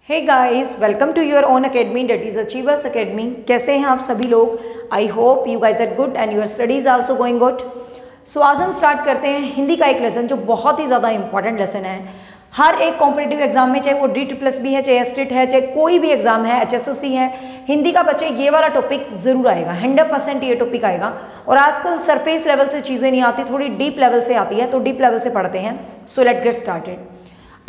Hey guys, welcome to your own academy that is achievers academy. कैसे हैं आप सभी लोग? I hope you guys are good and your studies also going good. So आज हम start करते हैं हिंदी का एक लेसन जो बहुत ही ज़्यादा इंपॉर्टेंट लेसन है। हर एक कॉम्पिटिटिव एग्जाम में, चाहे वो DSSB है, चाहे एस्टेट है, चाहे कोई भी एग्जाम है, HSSC है, हिंदी का बच्चे ये वाला टॉपिक जरूर आएगा। 100% ये टॉपिक आएगा। और आजकल सरफेस लेवल से चीज़ें नहीं आती, थोड़ी डीप लेवल से आती है, तो डीप लेवल से पढ़ते हैं। So let get started.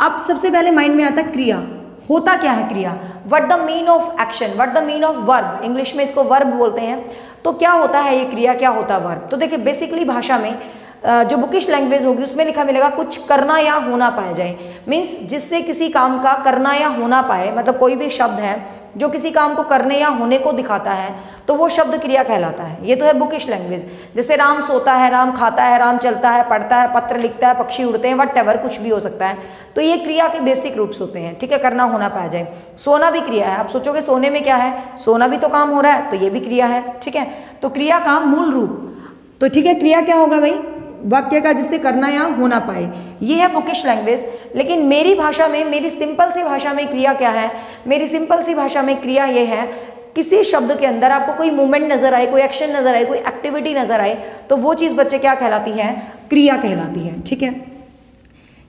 अब सबसे पहले माइंड में आता है क्रिया। होता क्या है क्रिया? What the mean of action, what the mean of verb. English में इसको वर्ब बोलते हैं। तो क्या होता है ये क्रिया, क्या होता है वर्ब? तो देखिए, बेसिकली भाषा में जो बुकिश लैंग्वेज होगी उसमें लिखा मिलेगा कुछ करना या होना पाया जाए। मीन्स जिससे किसी काम का करना या होना पाए, मतलब कोई भी शब्द है जो किसी काम को करने या होने को दिखाता है तो वो शब्द क्रिया कहलाता है। ये तो है बुकिश लैंग्वेज। जैसे राम सोता है, राम खाता है, राम चलता है, पढ़ता है, पत्र लिखता है, पक्षी उड़ते हैं, व्हाटएवर कुछ भी हो सकता है। तो ये क्रिया के बेसिक रूप्स होते हैं। ठीक है, करना होना पाया जाए। सोना भी क्रिया है। आप सोचोगे सोने में क्या है, सोना भी तो काम हो रहा है, तो ये भी क्रिया है। ठीक है, तो क्रिया का मूल रूप, तो ठीक है, क्रिया क्या होगा भाई? वाक्य का जिससे करना या होना पाए। ये है बुकिश लैंग्वेज। लेकिन मेरी भाषा में, मेरी सिंपल सी भाषा में क्रिया क्या है? मेरी सिंपल सी भाषा में क्रिया ये है, किसी शब्द के अंदर आपको कोई मूवमेंट नजर आए, कोई एक्शन नजर आए, कोई एक्टिविटी नजर आए, तो वो चीज बच्चे क्या कहलाती है? क्रिया कहलाती है। ठीक है,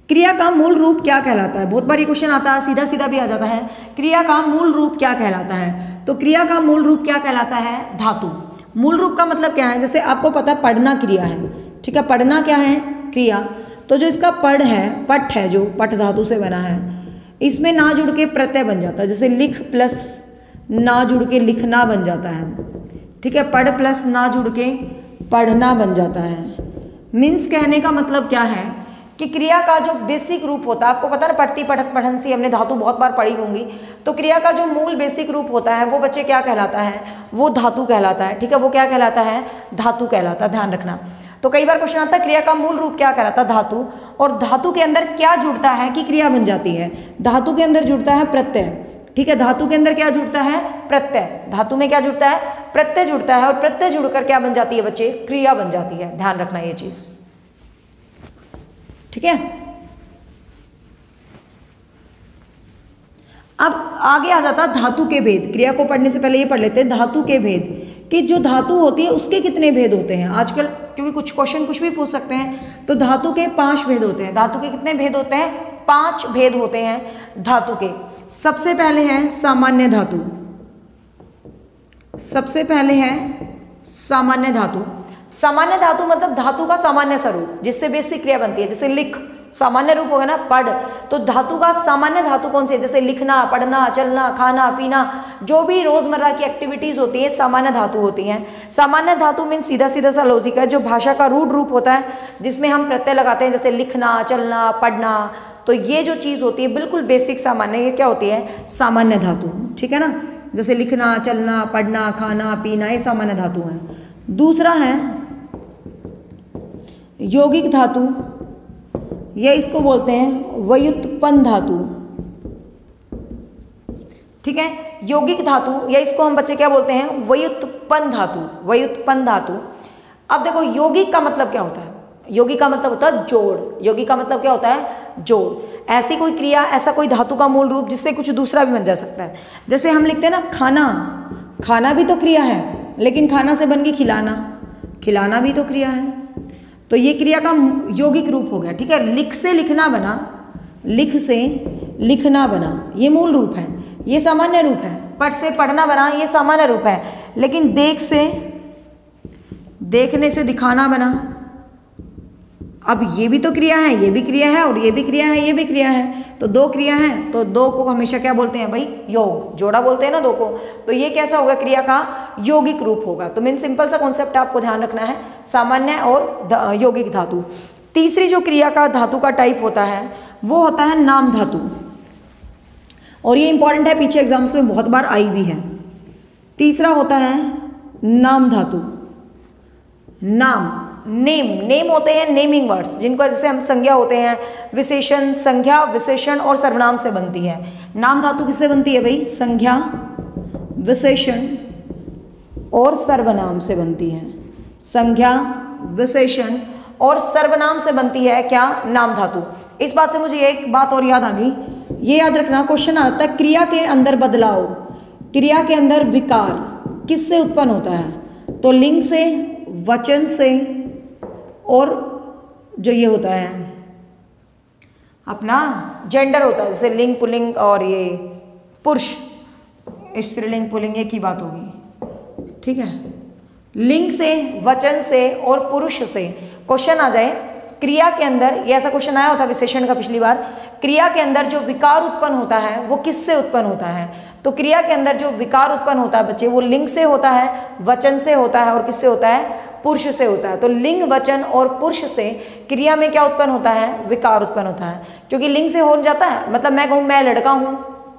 क्रिया का मूल रूप क्या कहलाता है? बहुत बार ये क्वेश्चन आता है, सीधा सीधा भी आ जाता है। क्रिया का मूल रूप क्या कहलाता है? तो क्रिया का मूल रूप क्या कहलाता है? धातु। मूल रूप का मतलब क्या है? जैसे आपको पता है पढ़ना क्रिया है। ठीक है, पढ़ना क्या है? क्रिया। तो जो इसका पढ़ है, पट है, जो पट धातु से बना है, इसमें ना जुड़ के प्रत्यय बन जाता है। जैसे लिख प्लस ना जुड़ के लिखना बन जाता है। ठीक है, पढ़ प्लस ना जुड़ के पढ़ना बन जाता है। मीन्स कहने का मतलब क्या है कि क्रिया का जो बेसिक रूप होता है, आपको पता है ना, पढ़ती पढ़त पढ़न सी हमने धातु बहुत बार पढ़ी होंगी। तो क्रिया का जो मूल बेसिक रूप होता है वो बच्चे क्या कहलाता है? वो धातु कहलाता है। ठीक है, वो क्या कहलाता है? धातु कहलाता है। ध्यान रखना। तो कई बार क्वेश्चन आता है क्रिया का मूल रूप क्या कहलाता है? धातु। और धातु के अंदर क्या जुड़ता है कि क्रिया बन जाती है? धातु के अंदर जुड़ता है प्रत्यय। ठीक है, धातु के अंदर क्या जुड़ता है? प्रत्यय। धातु में क्या जुड़ता है? प्रत्यय जुड़ता है। और प्रत्यय जुड़कर क्या बन जाती है बच्चे? क्रिया बन जाती है। ध्यान रखना ये चीज। ठीक है, अब आगे आ जाता धातु के भेद। क्रिया को पढ़ने से पहले ये पढ़ लेते हैं धातु के भेद, कि जो धातु होती है उसके कितने भेद होते हैं। आजकल क्योंकि कुछ क्वेश्चन कुछ भी पूछ सकते हैं, तो धातु के 5 भेद होते हैं। धातु के कितने भेद होते हैं? 5 भेद होते हैं धातु के। सबसे पहले है सामान्य धातु। सबसे पहले है सामान्य धातु। सामान्य धातु मतलब धातु का सामान्य स्वरूप जिससे बेसिक क्रिया बनती है। जैसे लिख, सामान्य रूप होगा ना, पढ़, तो धातु का सामान्य धातु कौन सी है? जैसे लिखना, पढ़ना, चलना, खाना, पीना, जो भी रोजमर्रा की एक्टिविटीज होती है सामान्य धातु होती हैं। सामान्य धातु मीन सीधा सीधा सा लॉजिक है, जो भाषा का रूढ़ रूप होता है जिसमें हम प्रत्यय लगाते हैं, जैसे लिखना, चलना, पढ़ना। तो ये जो चीज होती है बिल्कुल बेसिक सामान्य, ये क्या होती है? सामान्य धातु। ठीक है ना, जैसे लिखना, चलना, पढ़ना, खाना, पीना, ये सामान्य धातु है। दूसरा है यौगिक धातु, ये इसको बोलते हैं व्युत्पन्न धातु। ठीक है, यौगिक धातु, या इसको हम बच्चे क्या बोलते हैं? व्युत्पन्न धातु। व्युत्पन्न धातु। अब देखो, यौगिक का मतलब क्या होता है? यौगिक का मतलब होता है जोड़। यौगिक का मतलब क्या होता है? जोड़। ऐसी कोई क्रिया, ऐसा कोई धातु का मूल रूप जिससे कुछ दूसरा भी बन जा सकता है। जैसे हम लिखते हैं ना खाना, खाना भी तो क्रिया है, लेकिन खाना से बन गई खिलाना, खिलाना भी तो क्रिया है। तो ये क्रिया का यौगिक रूप हो गया। ठीक है, लिख से लिखना बना, लिख से लिखना बना, ये मूल रूप है, ये सामान्य रूप है। पढ़ से पढ़ना बना, ये सामान्य रूप है। लेकिन देख से देखने से दिखाना बना, अब ये भी तो क्रिया है, ये भी क्रिया है, और ये भी क्रिया है, ये भी क्रिया है। तो 2 क्रिया है, तो 2 को हमेशा क्या बोलते हैं भाई? योग, जोड़ा बोलते हैं ना 2 को। तो ये कैसा होगा? क्रिया का यौगिक रूप होगा। तो मीन सिंपल सा कॉन्सेप्ट आपको ध्यान रखना है, सामान्य और यौगिक धातु। तीसरी जो क्रिया का धातु का टाइप होता है वो होता है नाम धातु। और ये इंपॉर्टेंट है, पीछे एग्जाम्स में बहुत बार आई भी है। तीसरा होता है नाम धातु। नाम, नेम, नेम होते हैं नेमिंग वर्ड्स, जिनको जैसे हम संज्ञा होते हैं, विशेषण, संज्ञा, विशेषण और सर्वनाम से बनती है। नाम धातु किससे बनती है भाई? संज्ञा, विशेषण और सर्वनाम से बनती है। संज्ञा, विशेषण और सर्वनाम से बनती है क्या? नाम धातु। इस बात से मुझे एक बात और याद आ गई, ये याद रखना, क्वेश्चन आता है क्रिया के अंदर बदलाव, क्रिया के अंदर विकार किससे उत्पन्न होता है? तो लिंग से, वचन से, और जो ये होता है अपना जेंडर होता है, जैसे लिंग पुल्लिंग और ये पुरुष, स्त्रीलिंग पुल्लिंग एक ही बात होगी, ठीक है। लिंग से, वचन से और पुरुष से क्वेश्चन आ जाए क्रिया के अंदर, ये ऐसा क्वेश्चन आया होता विशेषण का पिछली बार, क्रिया के अंदर जो विकार उत्पन्न होता है वो किससे उत्पन्न होता है? तो क्रिया के अंदर जो विकार उत्पन्न होता है बच्चे, वो लिंग से होता है, वचन से होता है और किससे होता है? पुरुष से होता है। तो लिंग, वचन और पुरुष से क्रिया में क्या उत्पन्न होता है? विकार उत्पन्न होता है। क्योंकि लिंग से हो जाता है, मतलब मैं कहूँ मैं लड़का हूँ,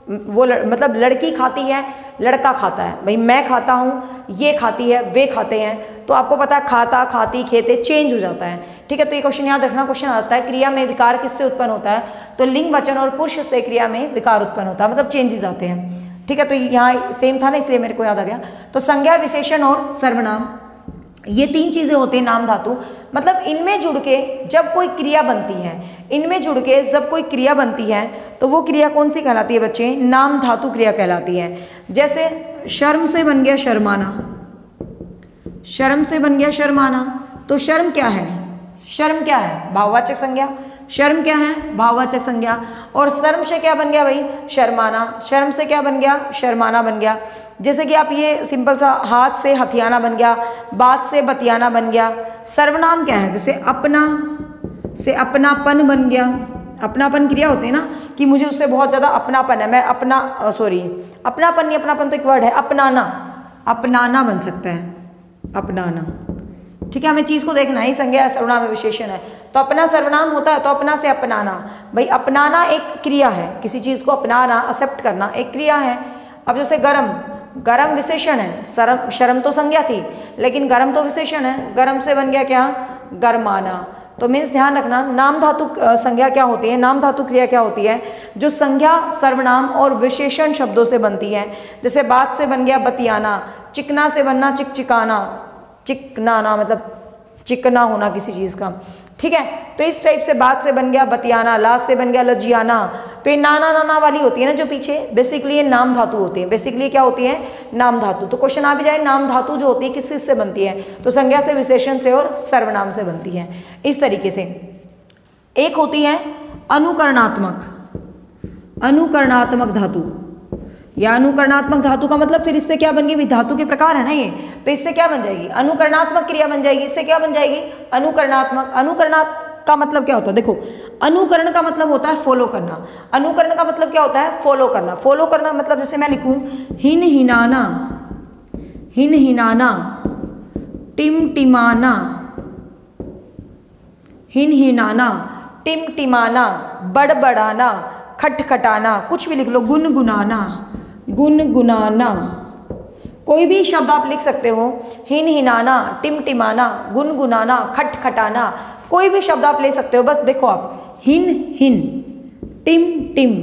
वो मतलब लड़की खाती है, लड़का खाता है, भाई मैं खाता हूँ, ये खाती है, वे खाते हैं, तो आपको पता है खाता, खाती, खेते चेंज हो जाता है, ठीक है। तो ये क्वेश्चन याद रखना, क्वेश्चन आता है क्रिया में विकार किससे उत्पन्न होता है? तो लिंग, वचन और पुरुष से क्रिया में विकार उत्पन्न होता है, मतलब चेंजेस आते हैं, ठीक है। तो यहाँ सेम था ना, इसलिए मेरे को याद आ गया। तो संज्ञा, विशेषण और सर्वनाम, ये तीन चीजें होती हैं नाम धातु, मतलब इनमें जुड़ के जब कोई क्रिया बनती है, इनमें जुड़ के जब कोई क्रिया बनती है तो वो क्रिया कौन सी कहलाती है बच्चे? नाम धातु क्रिया कहलाती है। जैसे शर्म से बन गया शर्माना, शर्म से बन गया शर्माना, तो शर्म क्या है? शर्म क्या है? भाववाचक संज्ञा। शर्म क्या है? भाववाचक संज्ञा। और शर्म से क्या बन गया भाई? शर्माना। शर्म से क्या बन गया? शर्माना बन गया। जैसे कि आप ये सिंपल सा, हाथ से हथियाना बन गया, बात से बतियाना बन गया। सर्वनाम क्या है? जैसे अपना से अपनापन बन गया। अपनापन क्रिया होती है ना, कि मुझे उससे बहुत ज़्यादा अपनापन है, मैं अपना अपनापन नहीं, अपनापन तो एक वर्ड है, अपनाना, अपनाना बन सकता है, अपनाना, ठीक है। हमें चीज़ को देखना है, संज्ञा सर्वनाम में विशेषण है, तो अपना सर्वनाम होता है, तो अपना से अपनाना, भाई अपनाना एक क्रिया है, किसी चीज़ को अपनाना, एक्सेप्ट करना एक क्रिया है। अब जैसे गरम, गरम विशेषण है, शर्म तो संज्ञा थी, लेकिन गरम तो विशेषण है, गरम से बन गया क्या? गरमाना। तो मीन्स ध्यान रखना, नाम धातु संज्ञा क्या होती है, नाम धातु क्रिया क्या होती है? जो संज्ञा सर्वनाम और विशेषण शब्दों से बनती है। जैसे बात से बन गया बतियाना, चिकना से बनना चिकचिकाना, चिकनाना मतलब चिकना होना किसी चीज़ का, ठीक है। तो इस टाइप से बात से बन गया बतियाना, लाज से बन गया लजियाना। तो ये नाना नाना वाली होती है ना जो पीछे, बेसिकली ये नाम धातु होती है, बेसिकली क्या होती है? नाम धातु। तो क्वेश्चन आ भी जाए, नाम धातु जो होती है किस चीज़ से बनती है? तो संज्ञा से, विशेषण से और सर्वनाम से बनती है। इस तरीके से एक होती है अनुकरणात्मक, अनुकरणात्मक धातु, या अनुकरणात्मक धातु का मतलब फिर इससे क्या बन गई? धातु के प्रकार है ना ये, तो इससे क्या बन जाएगी? अनुकरणात्मक क्रिया बन जाएगी। इससे क्या बन जाएगी? अनुकरणात्मक। अनुकरणात्मक का मतलब क्या होता है? देखो, अनुकरण का मतलब होता है फॉलो करना, अनुकरण का मतलब क्या होता है? फॉलो करना। फॉलो करना मतलब जैसे मैं लिखूं हिन हिनाना, हिन हिनाना, टिमटिमाना, हिन हिनाना, टिमटिमाना, बड़बड़ाना, खटखटाना, कुछ भी लिख लो, गुनगुनाना, गुनगुनाना, कोई भी शब्द आप लिख सकते हो, हिन हिनाना, टिमटिमाना, गुनगुनाना, खटखटाना, कोई भी शब्द आप ले सकते हो। बस देखो आप, हिन हिन, टिम टिम,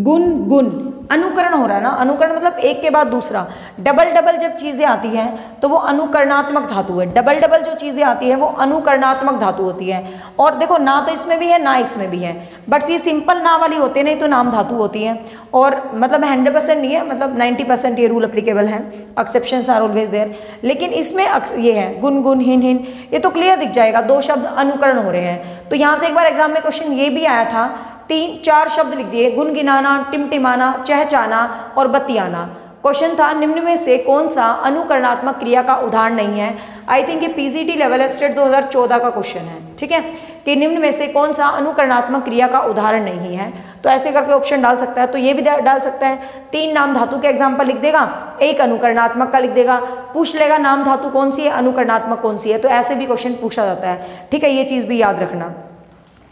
गुन गुन, अनुकरण हो रहा है ना। अनुकरण मतलब एक के बाद दूसरा, डबल डबल जब चीज़ें आती हैं तो वो अनुकरणात्मक धातु है। डबल डबल जो चीज़ें आती हैं वो अनुकरणात्मक धातु होती है। और देखो, ना तो इसमें भी है ना इसमें भी है, बट ये सिंपल ना वाली होती है, नहीं तो नाम धातु होती है। और मतलब 100% नहीं है, मतलब 90% ये रूल अप्लीकेबल है, एक्सेप्शंस आर ऑलवेज देयर। लेकिन इसमें ये है गुन गुन, हिन हिन, ये तो क्लियर दिख जाएगा, दो शब्द अनुकरण हो रहे हैं। तो यहाँ से एक बार एग्जाम में क्वेश्चन ये भी आया था, 3-4 शब्द लिख दिए, गुनगिनाना, टिमटिमाना, चहचाना और बतियाना। क्वेश्चन था निम्न में से कौन सा अनुकरणात्मक क्रिया का उदाहरण नहीं है। आई थिंक ये पीजीटी लेवल स्टेट 2014 का क्वेश्चन है, ठीक है, कि निम्न में से कौन सा अनुकरणात्मक क्रिया का उदाहरण नहीं है। तो ऐसे करके ऑप्शन डाल सकता है, तो ये भी डाल सकता है। 3 नाम धातु के एग्जाम्पल लिख देगा, 1 अनुकरणात्मक का लिख देगा, पूछ लेगा नाम धातु कौन सी है, अनुकरणात्मक कौन सी है। तो ऐसे भी क्वेश्चन पूछा जाता है, ठीक है, ये चीज़ भी याद रखना।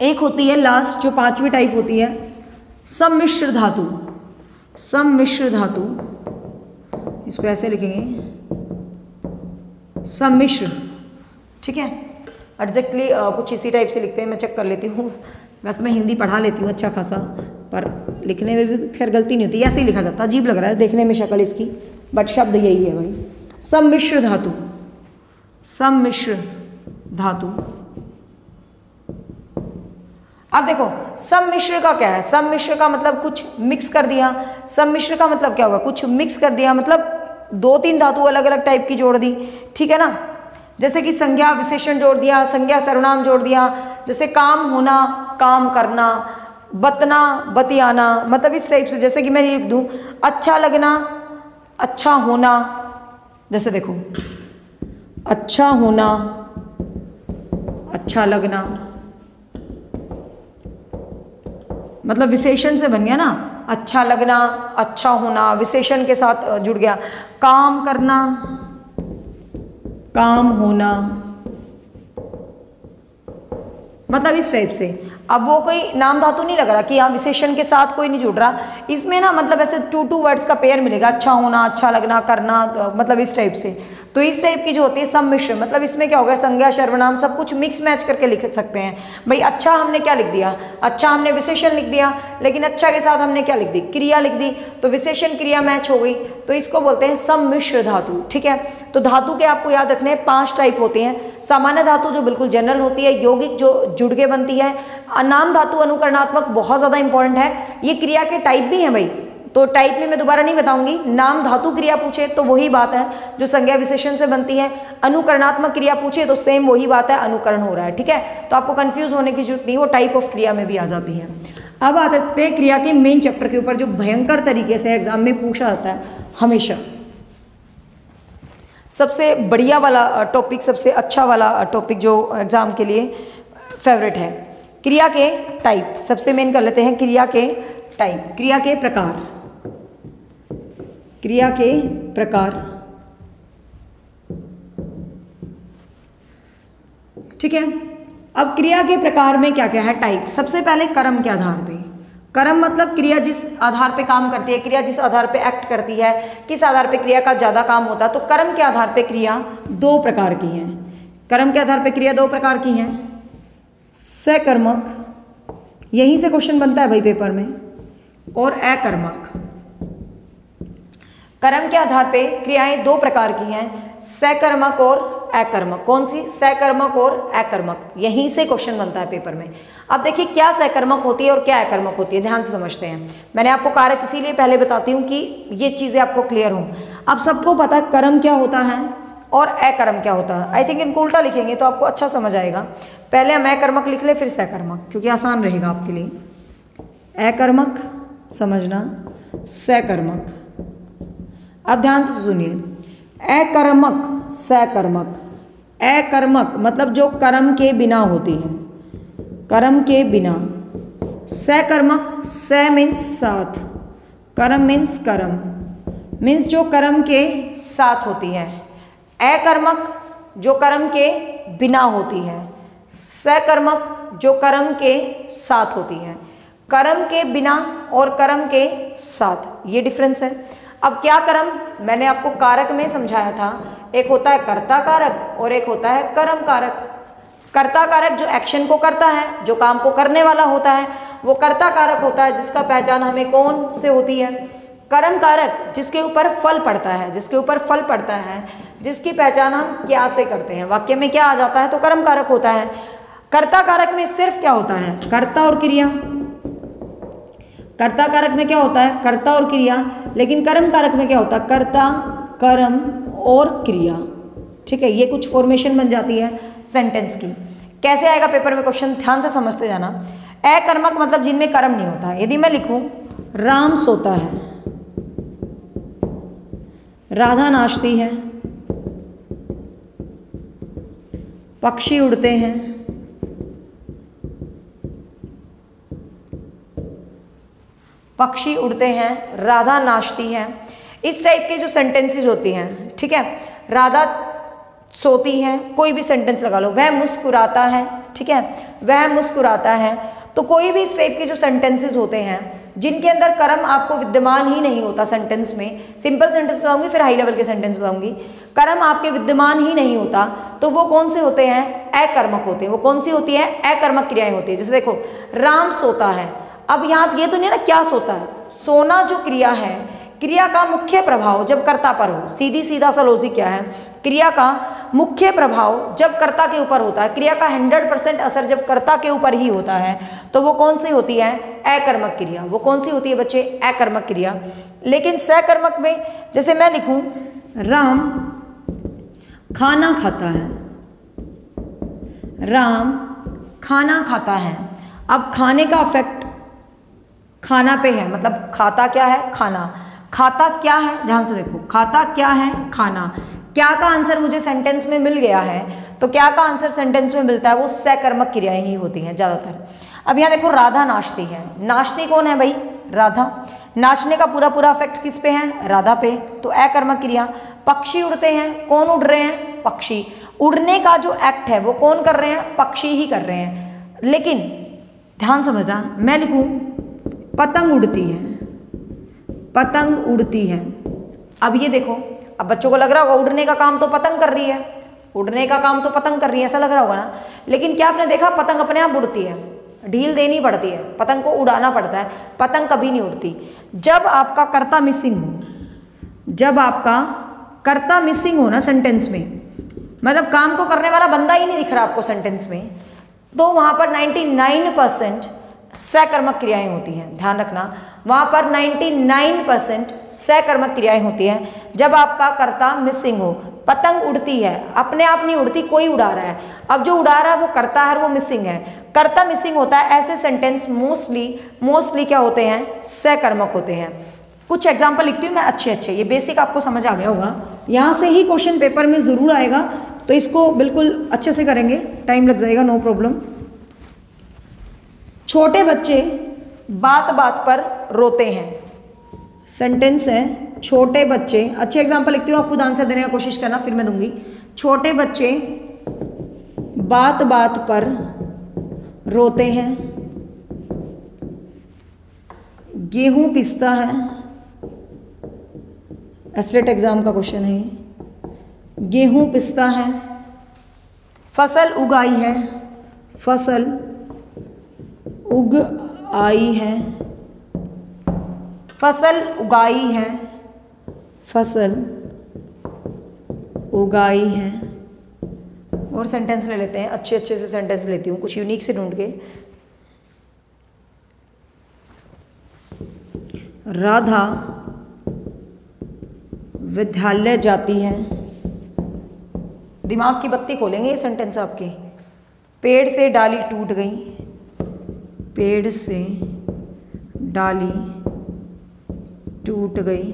एक होती है लास्ट, जो 5वीं टाइप होती है, सम्मिश्र धातु। सम्मिश्र धातु, इसको ऐसे लिखेंगे, सम्मिश्र, ठीक है। एग्जैक्टली कुछ इसी टाइप से लिखते हैं, मैं चेक कर लेती हूँ। वैसे मैं हिंदी पढ़ा लेती हूँ अच्छा खासा, पर लिखने में भी खैर गलती नहीं होती, ऐसे ही लिखा जाता है। अजीब लग रहा है देखने में शक्ल इसकी, बट शब्द यही है भाई, सम्मिश्र धातु। सम्मिश्र धातु अब देखो सम्मिश्र का क्या है, सम्मिश्र का मतलब कुछ मिक्स कर दिया। सम्मिश्र का मतलब क्या होगा, कुछ मिक्स कर दिया, मतलब 2-3 धातु अलग अलग टाइप की जोड़ दी, ठीक है ना। जैसे कि संज्ञा विशेषण जोड़ दिया, संज्ञा सर्वनाम जोड़ दिया, जैसे काम होना, काम करना, बतना, बतियाना, मतलब इस टाइप से। जैसे कि मैं लिख दूं अच्छा लगना, अच्छा होना, जैसे देखो अच्छा होना, अच्छा लगना, मतलब विशेषण से बन गया ना, अच्छा लगना, अच्छा होना, विशेषण के साथ जुड़ गया। काम करना, काम होना, मतलब इस टाइप से। अब वो कोई नाम धातु नहीं लग रहा कि यहाँ विशेषण के साथ कोई नहीं जुड़ रहा, इसमें ना मतलब ऐसे 2 वर्ड्स का पेयर मिलेगा, अच्छा होना, अच्छा लगना, करना, तो मतलब इस टाइप से। तो इस टाइप की जो होती है सम्मिश्र, मतलब इसमें क्या होगा, संज्ञा सर्वनाम सब कुछ मिक्स मैच करके लिख सकते हैं। भाई अच्छा हमने क्या लिख दिया, अच्छा हमने विशेषण लिख दिया, लेकिन अच्छा के साथ हमने क्या लिख दी, क्रिया लिख दी, तो विशेषण क्रिया मैच हो गई, तो इसको बोलते हैं सम्मिश्र धातु, ठीक है। तो धातु के आपको याद रखने 5 टाइप होते हैं। सामान्य धातु जो बिल्कुल जनरल होती है, यौगिक जो जुड़ के बनती है, नाम धातु अनुकरणात्मक बहुत ज़्यादा इंपॉर्टेंट है। ये क्रिया के टाइप भी हैं भाई, तो टाइप में मैं दोबारा नहीं बताऊंगी। नाम धातु क्रिया पूछे तो वही बात है जो संज्ञा विशेषण से बनती है, अनुकरणात्मक क्रिया पूछे तो सेम वही बात है, अनुकरण हो रहा है, ठीक है। तो आपको कंफ्यूज होने की जरूरत नहीं, वो टाइप ऑफ क्रिया में भी आ जाती है। अब आते हैं क्रिया के मेन चैप्टर के ऊपर, जो भयंकर तरीके से एग्जाम में पूछा जाता है हमेशा। सबसे बढ़िया वाला टॉपिक, सबसे अच्छा वाला टॉपिक जो एग्जाम के लिए फेवरेट है, क्रिया के टाइप। सबसे मेन कर लेते हैं क्रिया के टाइप, क्रिया के प्रकार, क्रिया के प्रकार, ठीक है। अब क्रिया के प्रकार में क्या क्या है टाइप। सबसे पहले कर्म के आधार पे, कर्म मतलब क्रिया जिस आधार पे काम करती है, क्रिया जिस आधार पे एक्ट करती है, किस आधार पे क्रिया का ज़्यादा काम होता है। तो कर्म के आधार पे क्रिया 2 प्रकार की हैं। कर्म के आधार पे क्रिया 2 प्रकार की हैं, सकर्मक, यहीं से क्वेश्चन बनता है भाई पेपर में, और अकर्मक। कर्म के आधार पे क्रियाएं 2 प्रकार की हैं, सकर्मक और अकर्मक। कौन सी, सकर्मक और अकर्मक, यहीं से क्वेश्चन बनता है पेपर में। अब देखिए क्या सकर्मक होती है और क्या अकर्मक होती है, ध्यान से समझते हैं। मैंने आपको कारक इसीलिए पहले बताती हूँ कि ये चीज़ें आपको क्लियर हों। अब सबको पता है कर्म क्या होता है और अकर्म क्या होता है। आई थिंक इनको उल्टा लिखेंगे तो आपको अच्छा समझ आएगा। पहले हम अकर्मक लिख ले, फिर सकर्मक, क्योंकि आसान रहेगा आपके लिए। अकर्मक समझना, सकर्मक। अब ध्यान से सुनिए, अकर्मक, सकर्मक। अकर्मक मतलब जो कर्म के बिना होती है, कर्म के बिना। सकर्मक, स मीन्स साथ, कर्म मीन्स कर्म, मीन्स जो कर्म के साथ होती है। अकर्मक जो कर्म के बिना होती है, सकर्मक जो कर्म के साथ होती है। कर्म के बिना और कर्म के साथ, ये डिफरेंस है। अब क्या कर्म, मैंने आपको कारक में समझाया था, एक होता है कर्ता कारक और एक होता है कर्म कारक। कर्ता कारक जो एक्शन को करता है, जो काम को करने वाला होता है, वो कर्ता कारक होता है, जिसका पहचान हमें कौन से होती है, कर्म कारक, जिसके ऊपर फल पड़ता है, जिसके ऊपर फल पड़ता है, जिसकी पहचान हम क्या से करते हैं, वाक्य में क्या आ जाता है तो कर्म कारक होता है। कर्ता कारक में सिर्फ क्या होता है, कर्ता और क्रिया। कर्ता कारक में क्या होता है, कर्ता और क्रिया, लेकिन कर्म कारक में क्या होता है, कर्ता, कर्म और क्रिया, ठीक है। ये कुछ फॉर्मेशन बन जाती है सेंटेंस की। कैसे आएगा पेपर में क्वेश्चन, ध्यान से समझते जाना। अकर्मक मतलब जिनमें कर्म नहीं होता। यदि मैं लिखूं राम सोता है, राधा नाचती है, पक्षी उड़ते हैं, पक्षी उड़ते हैं, राधा नाचती है, इस टाइप के जो सेंटेंसेस होती हैं, ठीक है। राधा सोती है, कोई भी सेंटेंस लगा लो। वह मुस्कुराता है, ठीक है, वह मुस्कुराता है। तो कोई भी इस टाइप के जो सेंटेंसेस होते हैं जिनके अंदर कर्म आपको विद्यमान ही नहीं होता सेंटेंस में, सिंपल सेंटेंस बताऊंगी फिर हाई लेवल के सेंटेंस बताऊंगी, कर्म आपके विद्यमान ही नहीं होता, तो वो कौन से होते हैं, अकर्मक होते हैं। वो कौन सी होती है, अकर्मक क्रियाएं होती है। जैसे देखो राम सोता है, अब यहाँ ये तो नहीं ना क्या सोता है, सोना जो क्रिया है क्रिया का मुख्य प्रभाव जब कर्ता पर हो, सीधी सीधा सा लॉजिक क्या है, क्रिया का मुख्य प्रभाव जब कर्ता के ऊपर होता है, क्रिया का 100% असर जब कर्ता के ऊपर ही होता है, तो वो कौन सी होती है, अकर्मक क्रिया। वो कौन सी होती है बच्चे, अकर्मक क्रिया। लेकिन सकर्मक में जैसे मैं लिखूं राम खाना खाता है, राम खाना खाता है। अब खाने का इफेक्ट खाना पे है, मतलब खाता क्या है, खाना। खाता क्या है, ध्यान से देखो, खाता क्या है, खाना। क्या का आंसर मुझे सेंटेंस में मिल गया है, तो क्या का आंसर सेंटेंस में मिलता है, वो सकर्मक क्रियाएं ही होती हैं ज़्यादातर। अब यहाँ देखो राधा नाचती है, नाचती कौन है भाई, राधा। नाचने का पूरा पूरा इफेक्ट किस पे है, राधा पे, तो अकर्मक क्रिया। पक्षी उड़ते हैं, कौन उड़ रहे हैं, पक्षी। उड़ने का जो एक्ट है वो कौन कर रहे हैं, पक्षी ही कर रहे हैं। लेकिन ध्यान समझना, मैं लिखूं पतंग उड़ती है, पतंग उड़ती है। अब ये देखो, अब बच्चों को लग रहा होगा उड़ने का काम तो पतंग कर रही है, उड़ने का काम तो पतंग कर रही है, ऐसा लग रहा होगा ना। लेकिन क्या आपने देखा, पतंग अपने आप उड़ती है, ढील देनी पड़ती है, पतंग को उड़ाना पड़ता है, पतंग कभी नहीं उड़ती। जब आपका कर्ता मिसिंग हो, जब आपका कर्ता मिसिंग हो ना सेंटेंस में, मतलब काम को करने वाला बंदा ही नहीं दिख रहा आपको सेंटेंस में, तो वहां पर 99% सकर्मक क्रियाएं होती हैं। ध्यान रखना, वहां पर 99% सकर्मक क्रियाएं होती हैं जब आपका कर्ता मिसिंग हो। पतंग उड़ती है, अपने आप नहीं उड़ती, कोई उड़ा रहा है। अब जो उड़ा रहा है वो कर्ता है, वो मिसिंग है, कर्ता मिसिंग होता है। ऐसे सेंटेंस मोस्टली क्या होते हैं, सकर्मक होते हैं। कुछ एग्जाम्पल लिखती हूँ मैं अच्छे, ये बेसिक आपको समझ आ गया होगा, यहाँ से ही क्वेश्चन पेपर में जरूर आएगा, तो इसको बिल्कुल अच्छे से करेंगे, टाइम लग जाएगा, नो प्रॉब्लम। छोटे बच्चे बात बात पर रोते हैं, सेंटेंस है छोटे बच्चे। अच्छे एग्जाम्पल लिखती हूँ, आप खुद आंसर देने का कोशिश करना, फिर मैं दूंगी। छोटे बच्चे बात बात पर रोते हैं, गेहूं पिसता है, एसरेट एग्जाम का क्वेश्चन है ये, गेहूं पिसता है। फसल उगाई है, फसल उग आई है, फसल उगाई है, फसल उगाई है। और सेंटेंस ले लेते हैं, अच्छे से सेंटेंस लेती हूँ, कुछ यूनिक से ढूंढ के। राधा विद्यालय जाती है, दिमाग की बत्ती खोलेंगे ये सेंटेंस आपके। पेड़ से डाली टूट गई, पेड़ से डाली टूट गई।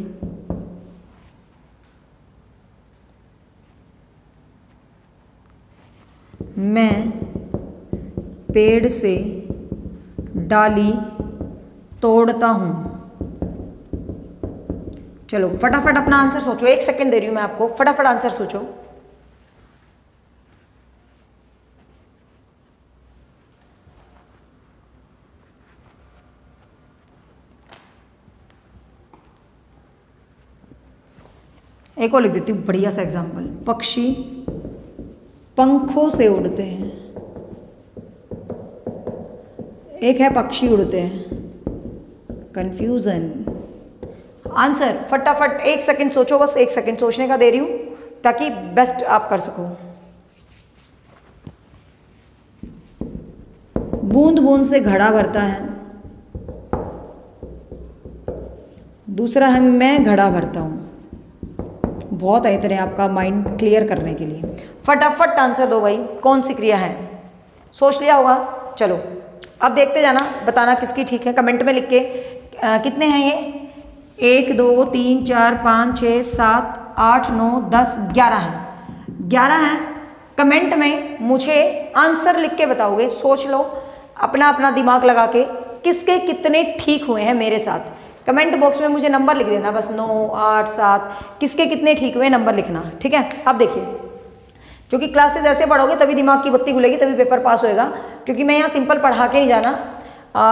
मैं पेड़ से डाली तोड़ता हूं। चलो फटाफट अपना आंसर सोचो, 1 सेकंड दे रही हूं मैं आपको, फटाफट आंसर सोचो। एक और लिख देती हूँ बढ़िया सा एग्जाम्पल। पक्षी पंखों से उड़ते हैं, एक है पक्षी उड़ते हैं, कंफ्यूजन। आंसर फटाफट 1 सेकंड सोचो, बस 1 सेकंड सोचने का दे रही हूँ ताकि बेस्ट आप कर सको। बूंद बूंद से घड़ा भरता है, दूसरा है मैं घड़ा भरता हूँ। बहुत है इतने आपका माइंड क्लियर करने के लिए। फटाफट आंसर दो भाई, कौन सी क्रिया है, सोच लिया होगा। चलो अब देखते जाना, बताना किसकी ठीक है कमेंट में लिख के। कितने हैं ये, 1 2 3 4 5 6 7 8 9 10 11 हैं, 11 हैं। कमेंट में मुझे आंसर लिख के बताओगे, सोच लो अपना अपना दिमाग लगा के, किसके कितने ठीक हुए हैं मेरे साथ। कमेंट बॉक्स में मुझे नंबर लिख देना, बस 9 8 7 किसके कितने ठीक हुए नंबर लिखना, ठीक है। अब देखिए, क्योंकि क्लासेस ऐसे पढ़ोगे तभी दिमाग की बत्ती खुलेगी, तभी पेपर पास होएगा। क्योंकि मैं यहाँ सिंपल पढ़ा के नहीं जाना,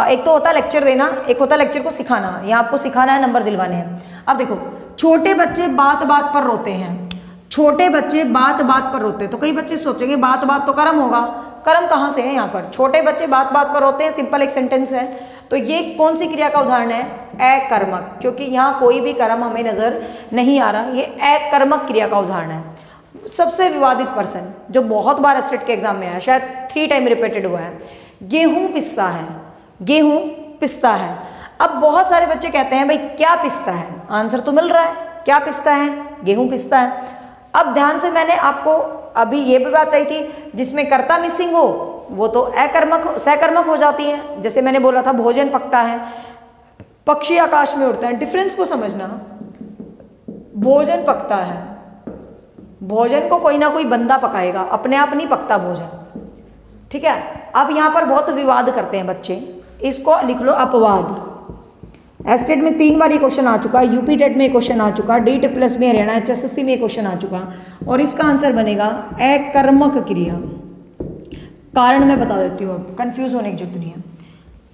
एक तो होता है लेक्चर देना, एक होता है लेक्चर को सिखाना। यहाँ आपको सिखाना है, नंबर दिलवाने हैं। अब देखो, छोटे बच्चे बात बात पर रोते हैं, छोटे बच्चे बात बात पर रोते हैं। तो कई बच्चे सोचेंगे बात बात तो कर्म होगा, कर्म कहाँ से है यहाँ पर, छोटे बच्चे बात बात पर रोते हैं, सिंपल एक सेंटेंस है। तो ये कौन सी क्रिया का उदाहरण है? अकर्मक, क्योंकि यहाँ कोई भी कर्म हमें नजर नहीं आ रहा, ये अकर्मक क्रिया का उदाहरण है। सबसे विवादित पर्सन जो बहुत बार एसटेट के एग्जाम में आया, शायद 3 टाइम रिपीटेड हुआ है, गेहूं पिसता है। गेहूं पिसता है। अब बहुत सारे बच्चे कहते हैं भाई क्या पिसता है? आंसर तो मिल रहा है, क्या पिसता है? गेहूं पिसता है। अब ध्यान से, मैंने आपको अभी ये भी बात कही थी, जिसमें कर्ता मिसिंग हो वो तो अकर्मक सकर्मक हो जाती है। जैसे मैंने बोला था भोजन पकता है, पक्षी आकाश में उड़ता है। डिफरेंस को समझना, भोजन पकता है, भोजन को कोई ना कोई बंदा पकाएगा, अपने आप नहीं पकता भोजन, ठीक है। अब यहाँ पर बहुत विवाद करते हैं बच्चे, इसको लिख लो अपवाद। एसटेट में 3 बार ये क्वेश्चन आ चुका, यूपी टेट में क्वेश्चन आ चुका, DEET+ में हरियाणा HSSC में क्वेश्चन आ चुका, और इसका आंसर बनेगा अकर्मक क्रिया। कारण मैं बता देती हूँ, अब कंफ्यूज होने की जरूरत नहीं है।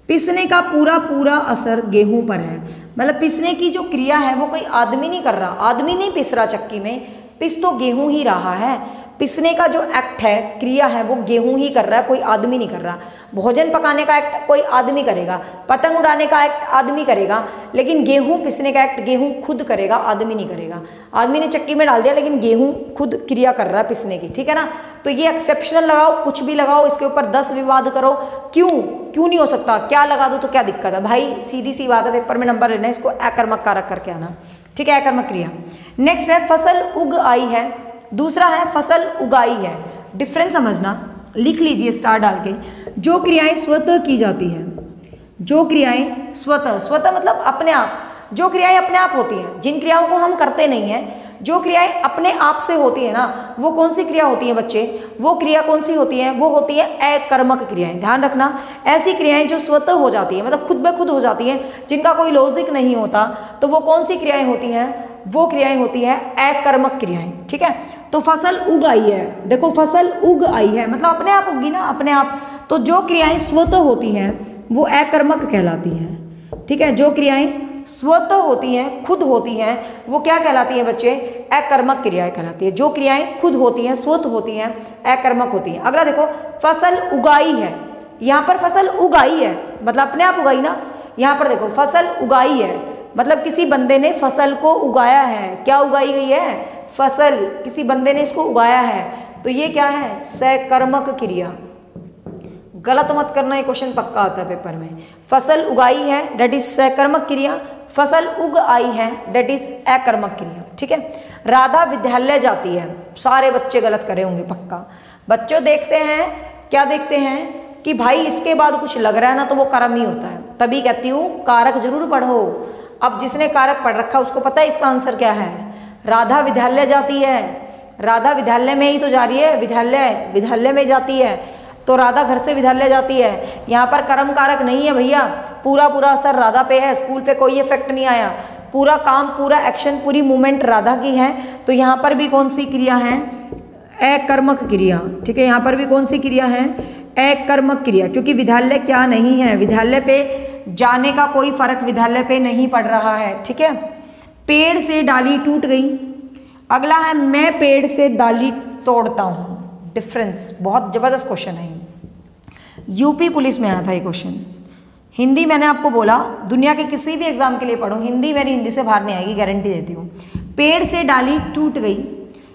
पिसने का पूरा असर गेहूं पर है, मतलब पिसने की जो क्रिया है वो कोई आदमी नहीं कर रहा, आदमी नहीं पिस रहा चक्की में, पिस तो गेहूं ही रहा है। पिसने का जो एक्ट है, क्रिया है, वो गेहूं ही कर रहा है, कोई आदमी नहीं कर रहा। भोजन पकाने का एक्ट कोई आदमी करेगा, पतंग उड़ाने का एक्ट आदमी करेगा, लेकिन गेहूं पिसने का एक्ट गेहूं खुद करेगा, आदमी नहीं करेगा। आदमी ने चक्की में डाल दिया, लेकिन गेहूं खुद क्रिया कर रहा है पिसने की, ठीक है ना। तो ये एक्सेप्शनल लगाओ, कुछ भी लगाओ, इसके ऊपर 10 विवाद करो। क्यों नहीं हो सकता? क्या लगा दो तो क्या दिक्कत है भाई? सीधी सी बात है, पेपर में नंबर लेना है, इसको अकर्मक कारक करके आना, ठीक है, अकर्मक क्रिया। नेक्स्ट है फसल उग आई है, दूसरा है फसल उगाई है। डिफरेंस समझना, लिख लीजिए स्टार डाल के। जो क्रियाएं स्वतः की जाती है, जो क्रियाएं स्वतः मतलब अपने आप, जो क्रियाएं अपने आप होती हैं, जिन क्रियाओं को हम करते नहीं हैं, जो क्रियाएं अपने आप से होती है ना, वो कौन सी क्रिया होती है बच्चे? वो क्रिया कौन सी होती है? वो होती है अकर्मक क्रियाएं। ध्यान रखना, ऐसी क्रियाएं जो स्वतः हो जाती है, मतलब खुद ब खुद हो जाती हैं, जिनका कोई लॉजिक नहीं होता, तो वो कौन सी क्रियाएं होती हैं? वो क्रियाएं होती हैं अकर्मक क्रियाएं, ठीक है। तो फसल उग आई है, देखो फसल उग आई है मतलब अपने आप उगी ना, अपने आप। तो जो क्रियाएं स्वतः होती हैं वो अकर्मक कहलाती हैं, ठीक है। जो क्रियाएं स्वतः होती हैं, खुद होती हैं, वो क्या कहलाती हैं बच्चे? अकर्मक क्रियाएं कहलाती है। जो क्रियाएं खुद होती हैं, स्वतः होती हैं, अकर्मक होती हैं। अगला देखो, फसल उगाई है। यहाँ पर फसल उगाई है मतलब अपने आप उगाई ना। यहाँ पर देखो फसल उगाई है मतलब किसी बंदे ने फसल को उगाया है। क्या उगाई गई है? फसल, किसी बंदे ने इसको उगाया है। तो ये क्या है? सकर्मक क्रिया। गलत मत करना, ये क्वेश्चन पक्का आता है पेपर में। फसल उगाई है डेट इज सकर्मक क्रिया, फसल उग आई है डेट इज अकर्मक क्रिया, ठीक है। राधा विद्यालय जाती है, सारे बच्चे गलत करे होंगे पक्का। बच्चों देखते हैं, क्या देखते हैं कि भाई इसके बाद कुछ लग रहा है ना, तो वो कर्म ही होता है। तभी कहती हूँ कारक जरूर पढ़ो। अब जिसने कारक पढ़ रखा उसको पता है इसका आंसर क्या है। राधा विद्यालय जाती है, राधा विद्यालय में ही तो जा रही है, विद्यालय में जाती है, तो राधा घर से विद्यालय जाती है। यहाँ पर कर्म कारक नहीं है भैया, पूरा असर राधा पे है, स्कूल पे कोई इफेक्ट नहीं आया। पूरा काम, पूरा एक्शन, पूरी मूवमेंट राधा की है। तो यहाँ पर भी कौन सी क्रिया है? अकर्मक क्रिया, ठीक है। यहाँ पर भी कौन सी क्रिया है? अकर्मक क्रिया, क्योंकि विद्यालय क्या नहीं है, विद्यालय पे जाने का कोई फर्क विद्यालय पे नहीं पड़ रहा है, ठीक है। पेड़ से डाली टूट गई। अगला है मैं पेड़ से डाली तोड़ता हूँ। डिफरेंस, बहुत जबरदस्त क्वेश्चन है। यूपी पुलिस में आया था ये क्वेश्चन। हिंदी मैंने आपको बोला दुनिया के किसी भी एग्जाम के लिए पढ़ो, हिंदी मेरी हिंदी से बाहर नहीं आएगी, गारंटी देती हूँ। पेड़ से डाली टूट गई,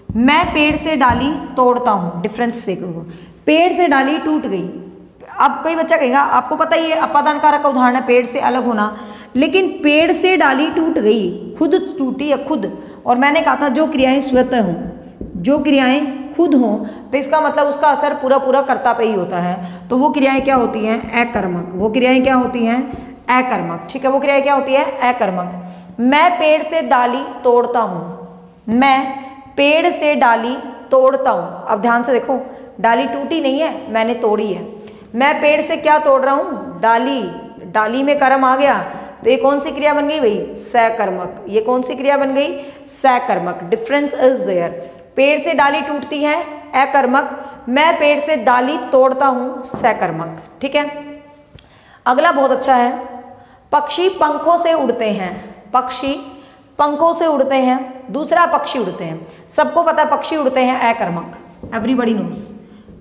मैं पेड़ से डाली तोड़ता हूँ। डिफरेंस देखो, पेड़ से डाली टूट गई। अब कोई बच्चा कहेगा आपको पता ही है अपादान कारक का उदाहरण है पेड़ से अलग होना, लेकिन पेड़ से डाली टूट गई, खुद टूटी है, खुद। और मैंने कहा था जो क्रियाएं स्वतः हों, जो क्रियाएं खुद हों, तो इसका मतलब उसका असर पूरा कर्ता पे ही होता है। तो वो क्रियाएं क्या होती हैं? अकर्मक। वो क्रियाएं क्या होती हैं? अकर्मक, ठीक है। वो क्रियाएं क्या होती है? अकर्मक। मैं पेड़ से डाली तोड़ता हूँ, मैं पेड़ से डाली तोड़ता हूँ। अब ध्यान से देखो, डाली टूटी नहीं है, मैंने तोड़ी है। मैं पेड़ से क्या तोड़ रहा हूँ? डाली। डाली में कर्म आ गया, तो ये कौन सी क्रिया बन गई भाई? सकर्मक। ये कौन सी क्रिया बन गई? सकर्मक। Difference is there. पेड़ से डाली टूटती है अकर्मक, मैं पेड़ से डाली तोड़ता हूँ सकर्मक, ठीक है। अगला बहुत अच्छा है, पक्षी पंखों से उड़ते हैं। पक्षी पंखों से उड़ते हैं, दूसरा पक्षी उड़ते हैं। सबको पता है पक्षी उड़ते हैं अकर्मक, एवरीबडी नोस।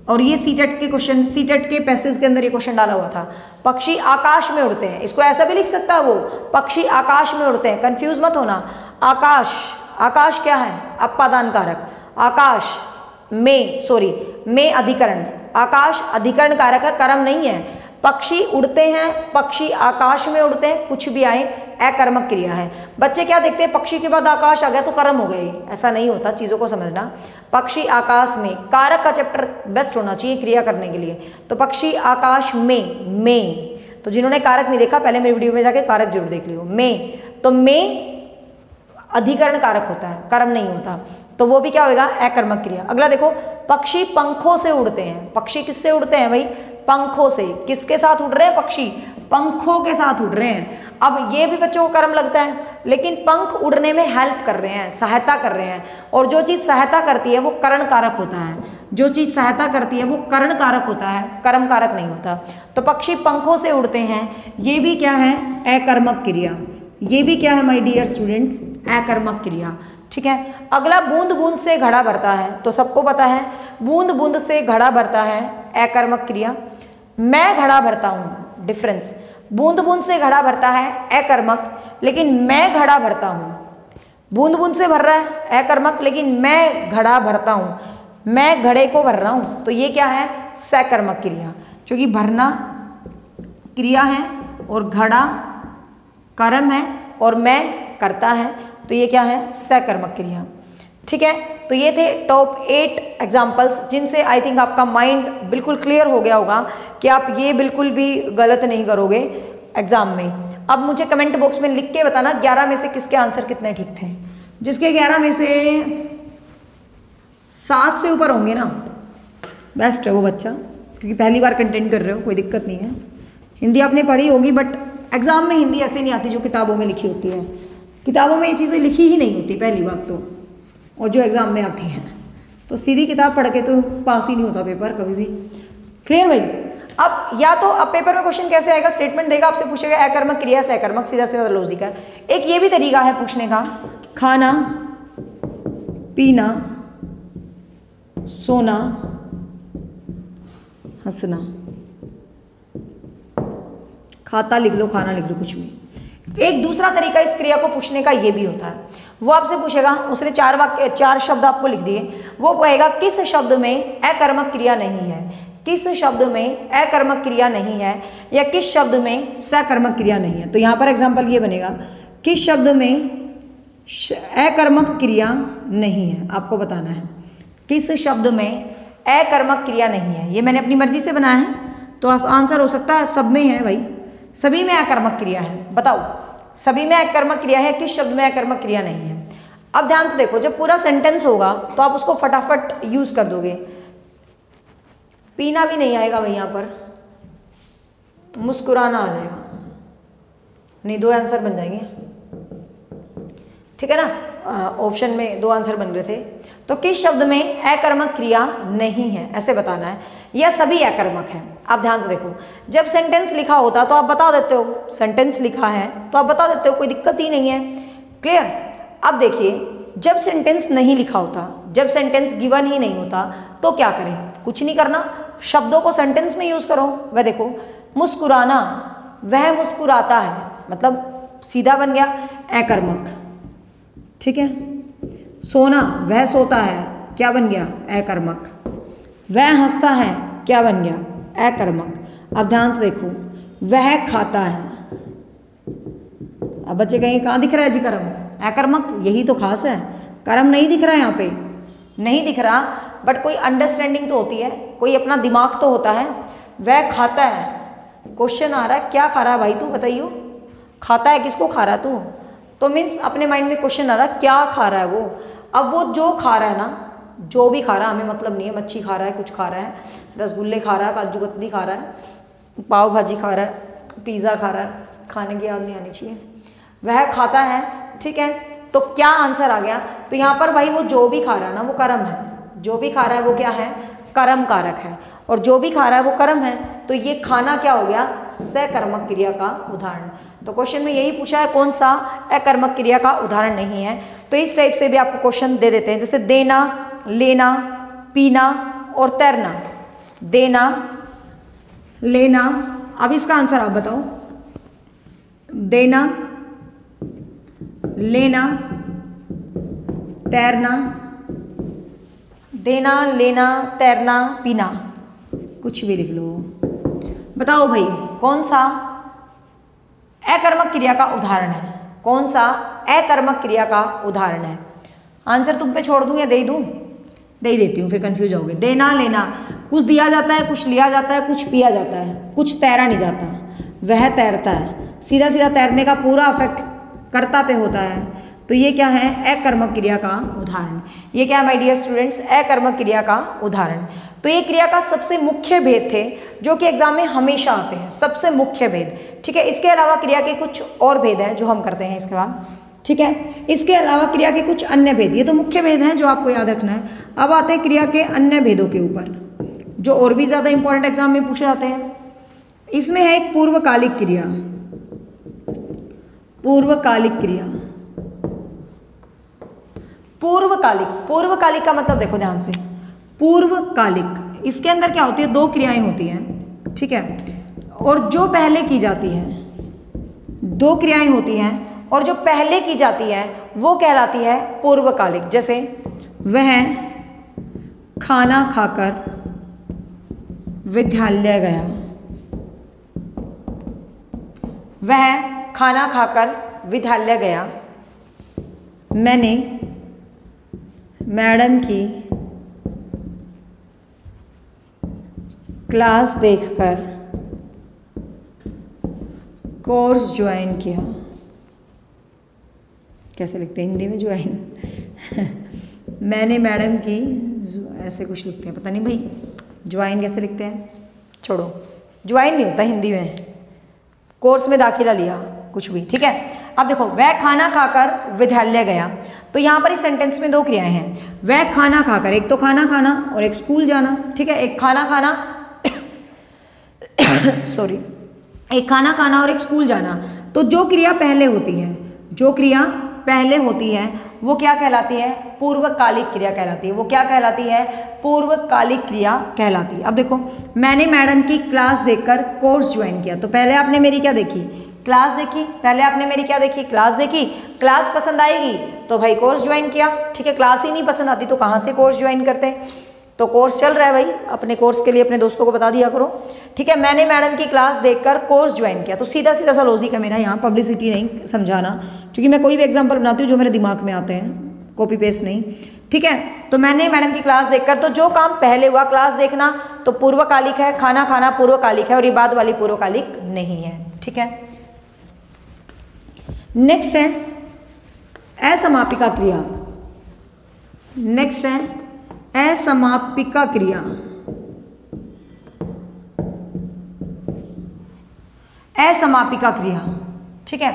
और ये सीटेट के क्वेश्चन, सीटेट के पैसेज के अंदर ये क्वेश्चन डाला हुआ था। पक्षी आकाश में उड़ते हैं, इसको ऐसा भी लिख सकता है वो, पक्षी आकाश में उड़ते हैं, कंफ्यूज मत होना। आकाश, आकाश क्या है? अपादान कारक। आकाश में, सॉरी में अधिकरण, आकाश अधिकरण कारक है, कर्म नहीं है। पक्षी उड़ते हैं, पक्षी आकाश में उड़ते हैं, कुछ भी आए अकर्मक क्रिया है। बच्चे क्या देखते हैं, पक्षी के बाद आकाश आ गया तो कर्म हो गए, ऐसा नहीं होता, चीज़ों को समझना। पक्षी आकाश में, कारक का चैप्टर बेस्ट होना चाहिए क्रिया करने के लिए। तो पक्षी आकाश में, तो जिन्होंने कारक नहीं देखा पहले मेरी वीडियो में जाके कारक जरूर देख लियो। में, तो में अधिकरण कारक होता है, कर्म नहीं होता, तो वो भी क्या होगा? अकर्मक क्रिया। अगला देखो, पक्षी पंखों से उड़ते हैं। पक्षी किससे उड़ते हैं भाई? पंखों से। किसके साथ उड़ रहे हैं पक्षी? पंखों के साथ उड़ रहे हैं। अब ये भी बच्चों को कर्म लगता है, लेकिन पंख उड़ने में हेल्प कर रहे हैं, सहायता कर रहे हैं, और जो चीज़ सहायता करती है वो करण कारक होता है। जो चीज़ सहायता करती है वो करण कारक होता है, कर्म कारक नहीं होता। तो पक्षी पंखों से उड़ते हैं, ये भी क्या है? अकर्मक क्रिया। ये भी क्या है माय डियर स्टूडेंट्स? अकर्मक क्रिया। ठीक है। अगला, बूंद बूंद से घड़ा भरता है, तो सबको पता है बूंद बूंद से घड़ा भरता है, अकर्मक क्रिया। मैं घड़ा भरता हूँ, डिफरेंस, बूंद बूंद से घड़ा भरता है अकर्मक, लेकिन मैं घड़ा भरता हूँ, बूंद बूंद से भर रहा है अकर्मक, लेकिन मैं घड़ा भरता हूँ, मैं घड़े को भर रहा हूँ, तो ये क्या है? सकर्मक क्रिया। क्योंकि भरना क्रिया है और घड़ा कर्म है और मैं करता है, तो ये क्या है? सकर्मक क्रिया। ठीक है। तो ये थे टॉप 8 एग्जाम्पल्स, जिनसे आई थिंक आपका माइंड बिल्कुल क्लियर हो गया होगा कि आप ये बिल्कुल भी गलत नहीं करोगे एग्जाम में। अब मुझे कमेंट बॉक्स में लिख के बताना 11 में से किसके आंसर कितने ठीक थे। जिसके 11 में से 7 से ऊपर होंगे ना, बेस्ट है वो बच्चा, क्योंकि पहली बार कंटेंट कर रहे हो, कोई दिक्कत नहीं है। हिंदी आपने पढ़ी होगी, बट एग्जाम में हिंदी ऐसे नहीं आती जो किताबों में लिखी होती है। किताबों में ये चीज़ें लिखी ही नहीं होती पहली बात तो, और जो एग्ज़ाम में आती हैं, तो सीधी किताब पढ़ के तो पास ही नहीं होता पेपर कभी भी। क्लियर भाई? अब या तो अब पेपर में क्वेश्चन कैसे आएगा? स्टेटमेंट देगा, आपसे पूछेगा अकर्मक क्रिया से अकर्मक, सीधा सीधा लॉजिक है। एक ये भी तरीका है पूछने का, खाना, पीना, सोना, हंसना। खाता लिख लो, खाना लिख लो, कुछ भी। एक दूसरा तरीका इस क्रिया को पूछने का ये भी होता है, वो आपसे पूछेगा, उसने 4 शब्द आपको लिख दिए, वो कहेगा किस शब्द में अकर्मक क्रिया नहीं है, किस शब्द में अकर्मक क्रिया नहीं है, या किस शब्द में सकर्मक क्रिया नहीं है। तो यहाँ पर एग्जाम्पल ये बनेगा, किस शब्द में अकर्मक क्रिया नहीं है, आपको बताना है किस शब्द में अकर्मक क्रिया नहीं है। ये मैंने अपनी मर्जी से बनाया है, तो आंसर हो सकता है सब में है भाई, सभी में अकर्मक क्रिया है। बताओ, सभी में अकर्मक क्रिया है, किस शब्द में अकर्मक क्रिया नहीं है। अब ध्यान से देखो, जब पूरा सेंटेंस होगा तो आप उसको फटाफट यूज कर दोगे। पीना भी नहीं आएगा भाई, यहाँ पर मुस्कुराना आ जाएगा, नहीं 2 आंसर बन जाएंगे, ठीक है ना। ऑप्शन में 2 आंसर बन रहे थे, तो किस शब्द में अकर्मक क्रिया नहीं है ऐसे बताना है, या सभी अकर्मक है। आप ध्यान से देखो, जब सेंटेंस लिखा होता तो आप बता देते हो, सेंटेंस लिखा है तो आप बता देते हो, कोई दिक्कत ही नहीं है। क्लियर? अब देखिए, जब सेंटेंस नहीं लिखा होता, जब सेंटेंस गिवन ही नहीं होता, तो क्या करें? कुछ नहीं करना, शब्दों को सेंटेंस में यूज करो। वह देखो, मुस्कुराना, वह मुस्कुराता है, मतलब सीधा बन गया अकर्मक, ठीक है। सोना, वह सोता है, क्या बन गया? अकर्मक। वह हंसता है, क्या बन गया? अकर्मक। अब ध्यान से देखो, वह खाता है, अब बच्चे कहेंगे कहाँ दिख रहा है जी कर्म? अकर्मक, यही तो खास है, कर्म नहीं दिख रहा है, यहाँ पे नहीं दिख रहा, बट कोई अंडरस्टैंडिंग तो होती है, कोई अपना दिमाग तो होता है। वह खाता है, क्वेश्चन आ रहा है क्या खा रहा है भाई तू, बताइयो, खाता है, किसको खा रहा है तू? तो मीन्स अपने माइंड में क्वेश्चन आ रहा है क्या खा रहा है वो। अब वो जो खा रहा है ना, जो भी खा रहा है, हमें मतलब नहीं है, मच्छी खा रहा है, कुछ खा रहा है, रसगुल्ले खा रहा है, काजू कतली खा रहा है, पाव भाजी खा रहा है, पिज़्ज़ा खा रहा है, खाने की याद नहीं आनी चाहिए, वह खाता है, ठीक है। तो क्या आंसर आ गया? तो यहाँ पर भाई वो जो भी खा रहा है ना वो कर्म है, जो भी खा रहा है वो क्या है? कर्म कारक है, और जो भी खा रहा है वो कर्म है, तो ये खाना क्या हो गया? सकर्मक क्रिया का उदाहरण। तो क्वेश्चन में यही पूछा है कौन सा अकर्मक क्रिया का उदाहरण नहीं है। तो इस टाइप से भी आपको क्वेश्चन दे देते हैं, जैसे देना, लेना, पीना और तैरना, देना, लेना। अब इसका आंसर आप बताओ। देना, लेना, तैरना। देना, लेना, तैरना, पीना, कुछ भी लिख लो। बताओ भाई कौन सा अकर्मक क्रिया का उदाहरण है? कौन सा अकर्मक क्रिया का उदाहरण है? आंसर तुम पे छोड़ दूं या दे दूं? दे ही देती हूँ, फिर कंफ्यूज होगे। देना, लेना, कुछ दिया जाता है, कुछ लिया जाता है, कुछ पिया जाता है, कुछ तैरा नहीं जाता, वह तैरता है। सीधा सीधा तैरने का पूरा इफेक्ट कर्ता पे होता है। तो ये क्या है? अकर्मक क्रिया का उदाहरण। ये क्या है माय डियर स्टूडेंट्स? अकर्मक क्रिया का उदाहरण। तो ये क्रिया का सबसे मुख्य भेद थे जो कि एग्जाम में हमेशा आते हैं, सबसे मुख्य भेद। ठीक है, इसके अलावा क्रिया के कुछ और भेद हैं जो हम करते हैं इसके बाद। ठीक है, इसके अलावा क्रिया के कुछ अन्य भेद, ये तो मुख्य भेद हैं जो आपको याद रखना है। अब आते हैं क्रिया के अन्य भेदों के ऊपर जो और भी ज्यादा इंपॉर्टेंट एग्जाम में पूछे जाते हैं। इसमें है एक पूर्वकालिक क्रिया। पूर्वकालिक क्रिया, पूर्वकालिक, पूर्वकालिक का मतलब देखो ध्यान से। पूर्वकालिक, इसके अंदर क्या होती है? दो क्रियाएं होती हैं। ठीक है, और जो पहले की जाती है, दो क्रियाएं होती हैं और जो पहले की जाती है वो कहलाती है पूर्वकालिक। जैसे वह खाना खाकर विद्यालय गया। वह खाना खाकर विद्यालय गया। मैंने मैडम की क्लास देखकर कोर्स ज्वाइन किया। कैसे लिखते हैं हिंदी में ज्वाइन? मैंने मैडम की, ऐसे कुछ लिखते हैं, पता नहीं भाई ज्वाइन कैसे लिखते हैं, छोड़ो, ज्वाइन नहीं होता हिंदी में, कोर्स में दाखिला लिया, कुछ भी। ठीक है, अब देखो वह खाना खाकर विद्यालय गया। तो यहाँ पर इस सेंटेंस में दो क्रियाएं हैं। वह खाना खाकर, एक तो खाना खाना और एक स्कूल जाना। ठीक है, एक खाना खाना सॉरी, एक खाना खाना और एक स्कूल जाना। तो जो क्रिया पहले होती है, जो क्रिया पहले होती है वो क्या कहलाती है? पूर्वकालिक क्रिया कहलाती है। वो क्या कहलाती है? पूर्वकालिक क्रिया कहलाती है। अब देखो, मैंने मैडम की क्लास देखकर कोर्स ज्वाइन किया। तो पहले आपने मेरी क्या देखी? क्लास देखी। पहले आपने मेरी क्या देखी? क्लास देखी। क्लास पसंद आएगी तो भाई कोर्स ज्वाइन किया। ठीक है, क्लास ही नहीं पसंद आती तो कहाँ से कोर्स ज्वाइन करते हैं? तो कोर्स चल रहा है भाई, अपने कोर्स के लिए अपने दोस्तों को बता दिया करो। ठीक है, मैंने मैडम की क्लास देखकर कोर्स ज्वाइन किया। तो सीधा सीधा सा लॉजिक है मेरा यहाँ, पब्लिसिटी नहीं समझाना, क्योंकि मैं कोई भी एग्जांपल बनाती हूँ जो मेरे दिमाग में आते हैं, कॉपी पेस्ट नहीं। ठीक है, तो मैंने मैडम की क्लास देखकर, तो जो काम पहले हुआ, क्लास देखना, तो पूर्वकालिक है। खाना खाना पूर्वकालिक है और ये बाद वाली पूर्वकालिक नहीं है। ठीक है, नेक्स्ट है असमापिका क्रिया। नेक्स्ट है असमापिका क्रिया। असमापिका क्रिया। ठीक है,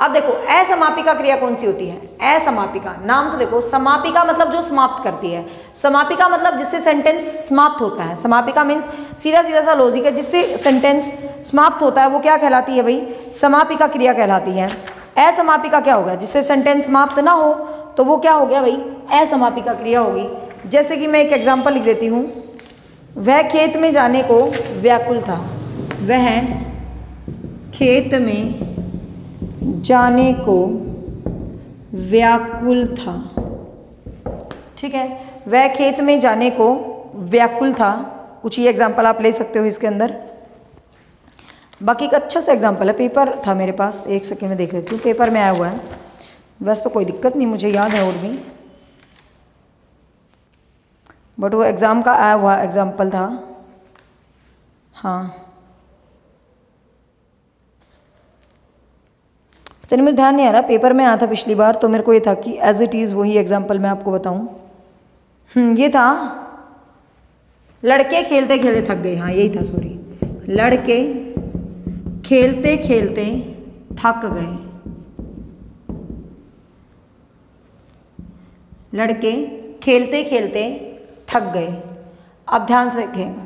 अब देखो असमापिका क्रिया कौन सी होती है? असमापिका, नाम से देखो, समापिका मतलब जो समाप्त करती है, समापिका मतलब जिससे सेंटेंस समाप्त होता है। समापिका मीन्स सीधा सीधा सा लॉजिक है, जिससे सेंटेंस समाप्त होता है वो क्या कहलाती है भाई? समापिका क्रिया कहलाती है। असमापिका क्या होगा? जिससे सेंटेंस समाप्त ना हो तो वो क्या हो गया भाई? असमापिका क्रिया होगी। जैसे कि मैं एक एग्जांपल लिख देती हूँ। वह खेत में जाने को व्याकुल था। वह खेत में जाने को व्याकुल था। ठीक है, वह खेत में जाने को व्याकुल था। कुछ ये एग्जांपल आप ले सकते हो इसके अंदर। बाकी का अच्छा सा एग्जांपल है, पेपर था मेरे पास, एक सेकेंड में देख लेती हूँ, पेपर में आया हुआ है। वैसे तो कोई दिक्कत नहीं, मुझे याद है और भी, बट वो एग्ज़ाम का आया हुआ एग्जाम्पल था। हाँ, तो मुझे ध्यान नहीं आ रहा, पेपर में आया था पिछली बार, तो मेरे को ये था कि एज इट इज़ वही एग्जाम्पल मैं आपको बताऊं। ये था लड़के खेलते खेलते थक गए। हाँ यही था, सॉरी, लड़के खेलते खेलते थक गए। लड़के खेलते खेलते थक गए। अब ध्यान से देखें,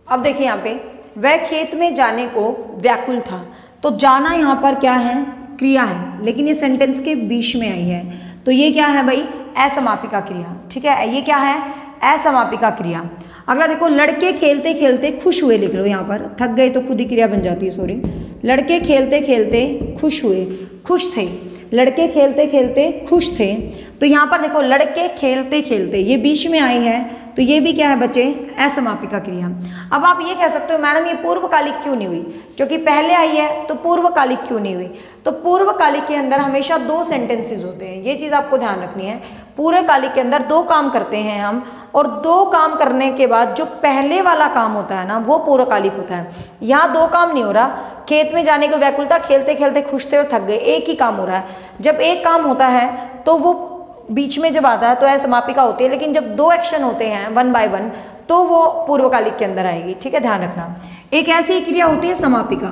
अब देखिए यहाँ पे वह खेत में जाने को व्याकुल था। तो जाना यहाँ पर क्या है? क्रिया है, लेकिन ये सेंटेंस के बीच में आई है, तो ये क्या है भाई? असमापिका क्रिया। ठीक है, ये क्या है? असमापिका क्रिया। अगला देखो, लड़के खेलते खेलते खुश हुए, लिख लो यहाँ पर, थक गए तो खुद ही क्रिया बन जाती है, सॉरी। लड़के खेलते खेलते खुश हुए, खुश थे, लड़के खेलते खेलते खुश थे। तो यहाँ पर देखो लड़के खेलते खेलते, ये बीच में आई है, तो ये भी क्या है बच्चे? असमापिका क्रिया। अब आप ये कह सकते हो मैडम ये पूर्वकालिक क्यों नहीं हुई? क्योंकि पहले आई है तो पूर्वकालिक क्यों नहीं हुई? तो पूर्वकालिक के अंदर हमेशा 2 सेंटेंसेस होते हैं, ये चीज़ आपको ध्यान रखनी है। पूर्वकालिक के अंदर 2 काम करते हैं हम, और 2 काम करने के बाद जो पहले वाला काम होता है ना, वो पूर्वकालिक होता है। यहाँ 2 काम नहीं हो रहा, खेत में जाने को व्याकुलता, खेलते खेलते खुश थे और थक गए, एक ही काम हो रहा है। जब एक काम होता है तो वो बीच में जब आता है तो असमापिका होती है, लेकिन जब 2 एक्शन होते हैं 1 by 1 तो वो पूर्वकालिक के अंदर आएगी। ठीक है, ध्यान रखना। एक ऐसी क्रिया होती है समापिका।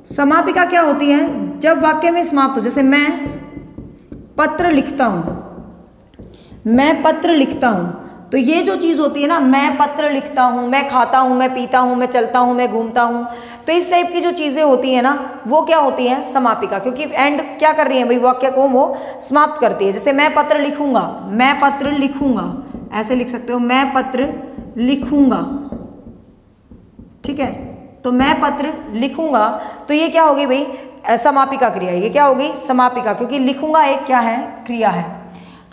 समापिका क्या होती है? जब वाक्य में समाप्त हो, जैसे मैं पत्र लिखता हूँ, मैं पत्र लिखता हूँ, तो ये जो चीज़ होती है ना, मैं पत्र लिखता हूँ, मैं खाता हूँ, मैं पीता हूँ, मैं चलता हूँ, मैं घूमता हूँ, तो इस टाइप की जो चीज़ें होती हैं ना, वो क्या होती हैं? समापिका। क्योंकि एंड क्या कर रही है भाई? वाक्य को वो समाप्त करती है। जैसे मैं पत्र लिखूंगा, मैं पत्र लिखूंगा, ऐसे लिख सकते हो, मैं पत्र लिखूंगा। ठीक है, तो मैं पत्र लिखूंगा, तो ये क्या होगी भाई? समापिका क्रिया। ये क्या होगी? समापिका, क्योंकि लिखूंगा एक क्या है? क्रिया है।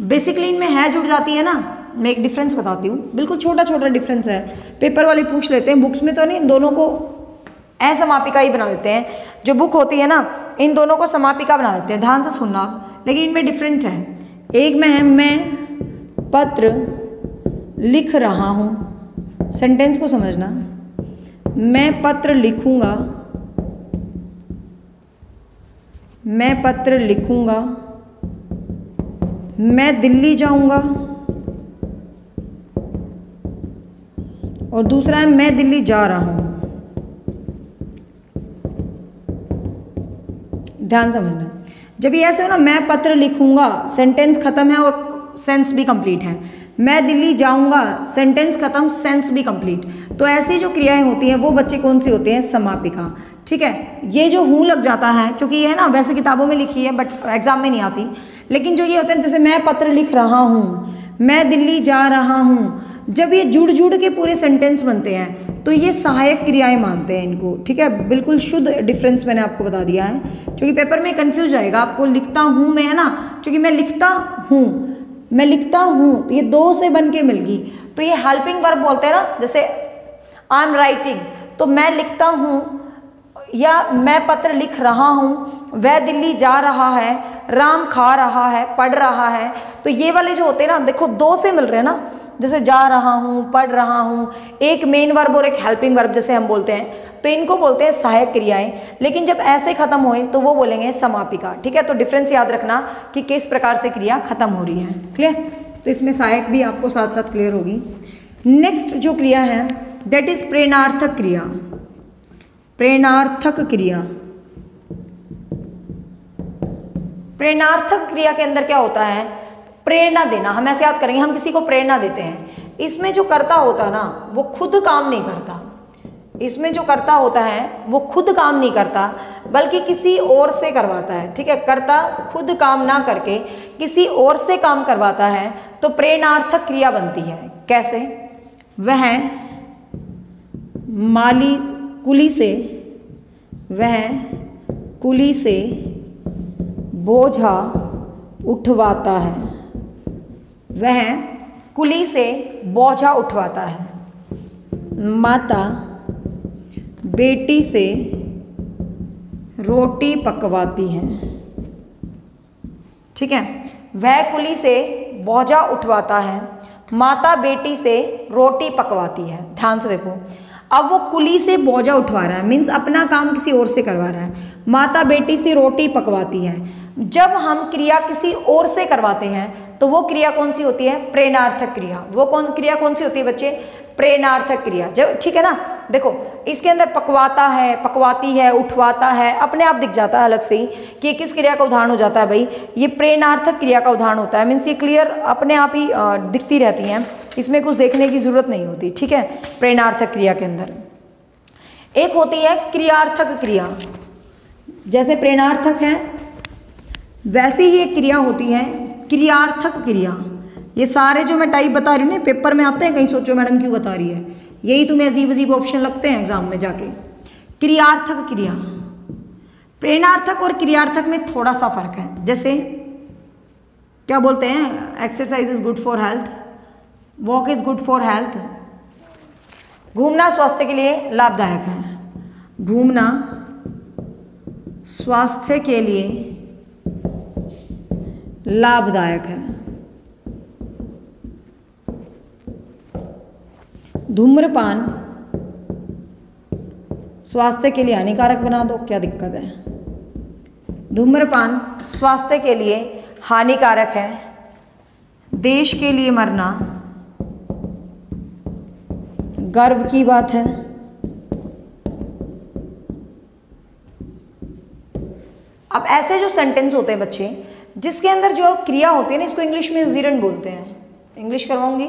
बेसिकली इनमें है जुड़ जाती है ना। मैं एक डिफरेंस बताती हूँ, बिल्कुल छोटा छोटा डिफरेंस है, पेपर वाले पूछ लेते हैं, बुक्स में तो नहीं, दोनों को असमापिका ही बना देते हैं। जो बुक होती है ना, इन दोनों को समापिका बना देते हैं, ध्यान से सुनना आप, लेकिन इनमें डिफरेंट है। एक में है मैं पत्र लिख रहा हूँ, सेंटेंस को समझना, मैं पत्र लिखूंगा, मैं पत्र लिखूंगा, मैं दिल्ली जाऊंगा, और दूसरा है मैं दिल्ली जा रहा हूं। ध्यान समझना, जब ये ऐसे हो ना, मैं पत्र लिखूंगा, सेंटेंस खत्म है और सेंस भी कंप्लीट है। मैं दिल्ली जाऊंगा, सेंटेंस खत्म, सेंस भी कंप्लीट। तो ऐसी जो क्रियाएं होती हैं वो बच्चे कौन सी होती हैं? समापिका। ठीक है, ये जो हूँ लग जाता है, क्योंकि ये है ना वैसे किताबों में लिखी है बट एग्जाम में नहीं आती, लेकिन जो ये होते हैं जैसे मैं पत्र लिख रहा हूँ, मैं दिल्ली जा रहा हूँ, जब ये जुड़ जुड़ के पूरे सेंटेंस बनते हैं तो ये सहायक क्रियाएं मानते हैं इनको। ठीक है, बिल्कुल शुद्ध डिफरेंस मैंने आपको बता दिया है, क्योंकि पेपर में कंफ्यूज आएगा आपको। लिखता हूँ में है ना, क्योंकि मैं लिखता हूँ, मैं लिखता हूँ, तो ये 2 से बन के मिल गई, तो ये हेल्पिंग वर्ब बोलते हैं ना। जैसे आई एम राइटिंग, तो मैं लिखता हूँ, या मैं पत्र लिख रहा हूँ, वह दिल्ली जा रहा है, राम खा रहा है, पढ़ रहा है, तो ये वाले जो होते हैं ना, देखो 2 से मिल रहे हैं ना, जैसे जा रहा हूँ, पढ़ रहा हूँ, एक मेन वर्ब और एक हेल्पिंग वर्ब जैसे हम बोलते हैं, तो इनको बोलते हैं सहायक क्रियाएं। लेकिन जब ऐसे खत्म होए तो वो बोलेंगे समापिका। ठीक है, तो डिफरेंस याद रखना कि किस प्रकार से क्रिया खत्म हो रही है। क्लियर? तो इसमें सहायक भी आपको साथ साथ क्लियर होगी। नेक्स्ट जो क्रिया है दैट इज प्रेरणार्थक क्रिया। प्रेरणार्थक क्रिया, प्रेरणार्थक क्रिया के अंदर क्या होता है? प्रेरणा देना। हम ऐसे याद करेंगे, हम किसी को प्रेरणा देते हैं, इसमें जो कर्ता होता है ना वो खुद काम नहीं करता, इसमें जो कर्ता होता है वो खुद काम नहीं करता बल्कि किसी और से करवाता है। ठीक है, कर्ता खुद काम ना करके किसी और से काम करवाता है, तो प्रेरणार्थक क्रिया बनती है। कैसे? वह कुली से बोझा उठवाता है, वह कुली से बोझा उठवाता है। माता बेटी से रोटी पकवाती है। ठीक है, वह कुली से बोझा उठवाता है, माता बेटी से रोटी पकवाती है। ध्यान से देखो, अब वो कुली से बोझा उठवा रहा है, मीन्स अपना काम किसी और से करवा रहा है। माता बेटी से रोटी पकवाती है। जब हम क्रिया किसी और से करवाते हैं तो वो क्रिया कौन सी होती है? प्रेरणार्थक क्रिया। वो क्रिया कौन सी होती है बच्चे? प्रेरणार्थक क्रिया। जब ठीक है ना, देखो इसके अंदर पकवाता है, पकवाती है, उठवाता है, अपने आप दिख जाता है अलग से ही कि ये किस क्रिया का उदाहरण हो जाता है भाई, ये प्रेरणार्थक क्रिया का उदाहरण होता है। मीन्स ये क्लियर अपने आप ही दिखती रहती हैं, इसमें कुछ देखने की जरूरत नहीं होती। ठीक है, प्रेरणार्थक क्रिया के अंदर एक होती है क्रियार्थक क्रिया। जैसे प्रेरणार्थक है वैसी ही एक क्रिया होती है क्रियार्थक क्रिया। ये सारे जो मैं टाइप बता रही हूँ ना पेपर में आते हैं, कहीं सोचो मैडम क्यों बता रही है, यही तुम्हें अजीब अजीब ऑप्शन लगते हैं एग्जाम में जाके। क्रियार्थक क्रिया, प्रेरणार्थक और क्रियार्थक में थोड़ा सा फर्क है। जैसे क्या बोलते हैं, exercise is good for health, walk is good for health. घूमना स्वास्थ्य के लिए लाभदायक है, घूमना स्वास्थ्य के लिए लाभदायक है। धूम्रपान स्वास्थ्य के लिए हानिकारक बना दो, क्या दिक्कत है। धूम्रपान स्वास्थ्य के लिए हानिकारक है, देश के लिए मरना गर्व की बात है। अब ऐसे जो सेंटेंस होते हैं बच्चे जिसके अंदर जो क्रिया होती है ना, इसको इंग्लिश में जीरन बोलते हैं। इंग्लिश करवाऊंगी,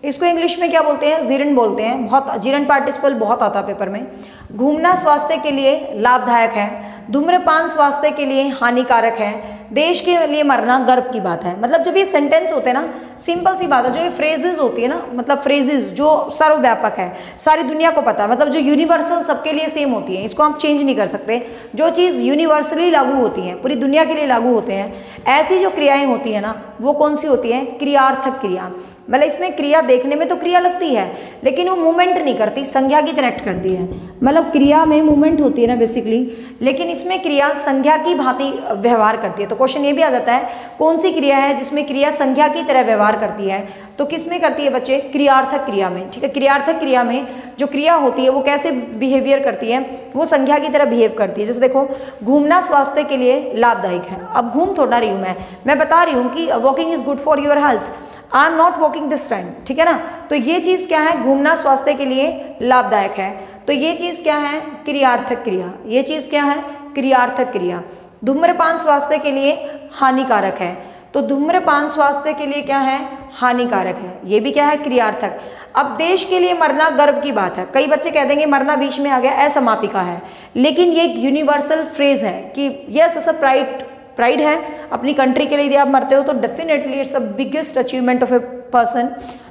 इसको इंग्लिश में क्या बोलते हैं, जीरन बोलते हैं। बहुत जीरन पार्टिसिपल बहुत आता है पेपर में। घूमना स्वास्थ्य के लिए लाभदायक है, धूम्रपान स्वास्थ्य के लिए हानिकारक है, देश के लिए मरना गर्व की बात है। मतलब जब ये सेंटेंस होते हैं ना, सिंपल सी बात है, जो ये फ्रेजेस होती है ना, मतलब फ्रेजेस जो सर्वव्यापक है, सारी दुनिया को पता है, मतलब जो यूनिवर्सल सबके लिए सेम होती है, इसको आप चेंज नहीं कर सकते। जो चीज़ यूनिवर्सली लागू होती है, पूरी दुनिया के लिए लागू होते हैं, ऐसी जो क्रियाएं होती है ना, वो कौन सी होती हैं, क्रियार्थक क्रिया। मतलब इसमें क्रिया देखने में तो क्रिया लगती है, लेकिन वो मूवमेंट नहीं करती, संज्ञा की तरह एक्ट करती है। मतलब क्रिया में मूवमेंट होती है ना बेसिकली, लेकिन इसमें क्रिया संज्ञा की भांति व्यवहार करती है। तो क्वेश्चन ये भी आ जाता है, कौन सी क्रिया है जिसमें क्रिया संज्ञा की तरह व्यवहार करती है, तो किस में करती है बच्चे, क्रियार्थक क्रिया में। ठीक है, क्रियार्थक क्रिया में जो क्रिया होती है वो कैसे बिहेवियर करती है, वो संज्ञा की तरह बिहेव करती है। जैसे देखो, घूमना स्वास्थ्य के लिए लाभदायक है। अब घूम थोड़ा रही हूँ मैं बता रही हूँ कि walking is good for your health, I am not walking this time. ठीक है ना, तो ये चीज़ क्या है, घूमना स्वास्थ्य के लिए लाभदायक है, तो ये चीज़ क्या है, क्रियार्थक क्रिया। ये चीज़ क्या है, क्रियार्थक क्रिया। धूम्रपान स्वास्थ्य के लिए हानिकारक है, तो धूम्रपान स्वास्थ्य के लिए क्या है, हानिकारक है, ये भी क्या है, क्रियार्थक। अब देश के लिए मरना गर्व की बात है। कई बच्चे कह देंगे मरना बीच में आ गया, असमापिका है, लेकिन ये एक यूनिवर्सल फ्रेज है कि यस ऐसा प्राइड है अपनी कंट्री के लिए। यदि आप मरते हो तो definitely it's the biggest achievement of a person.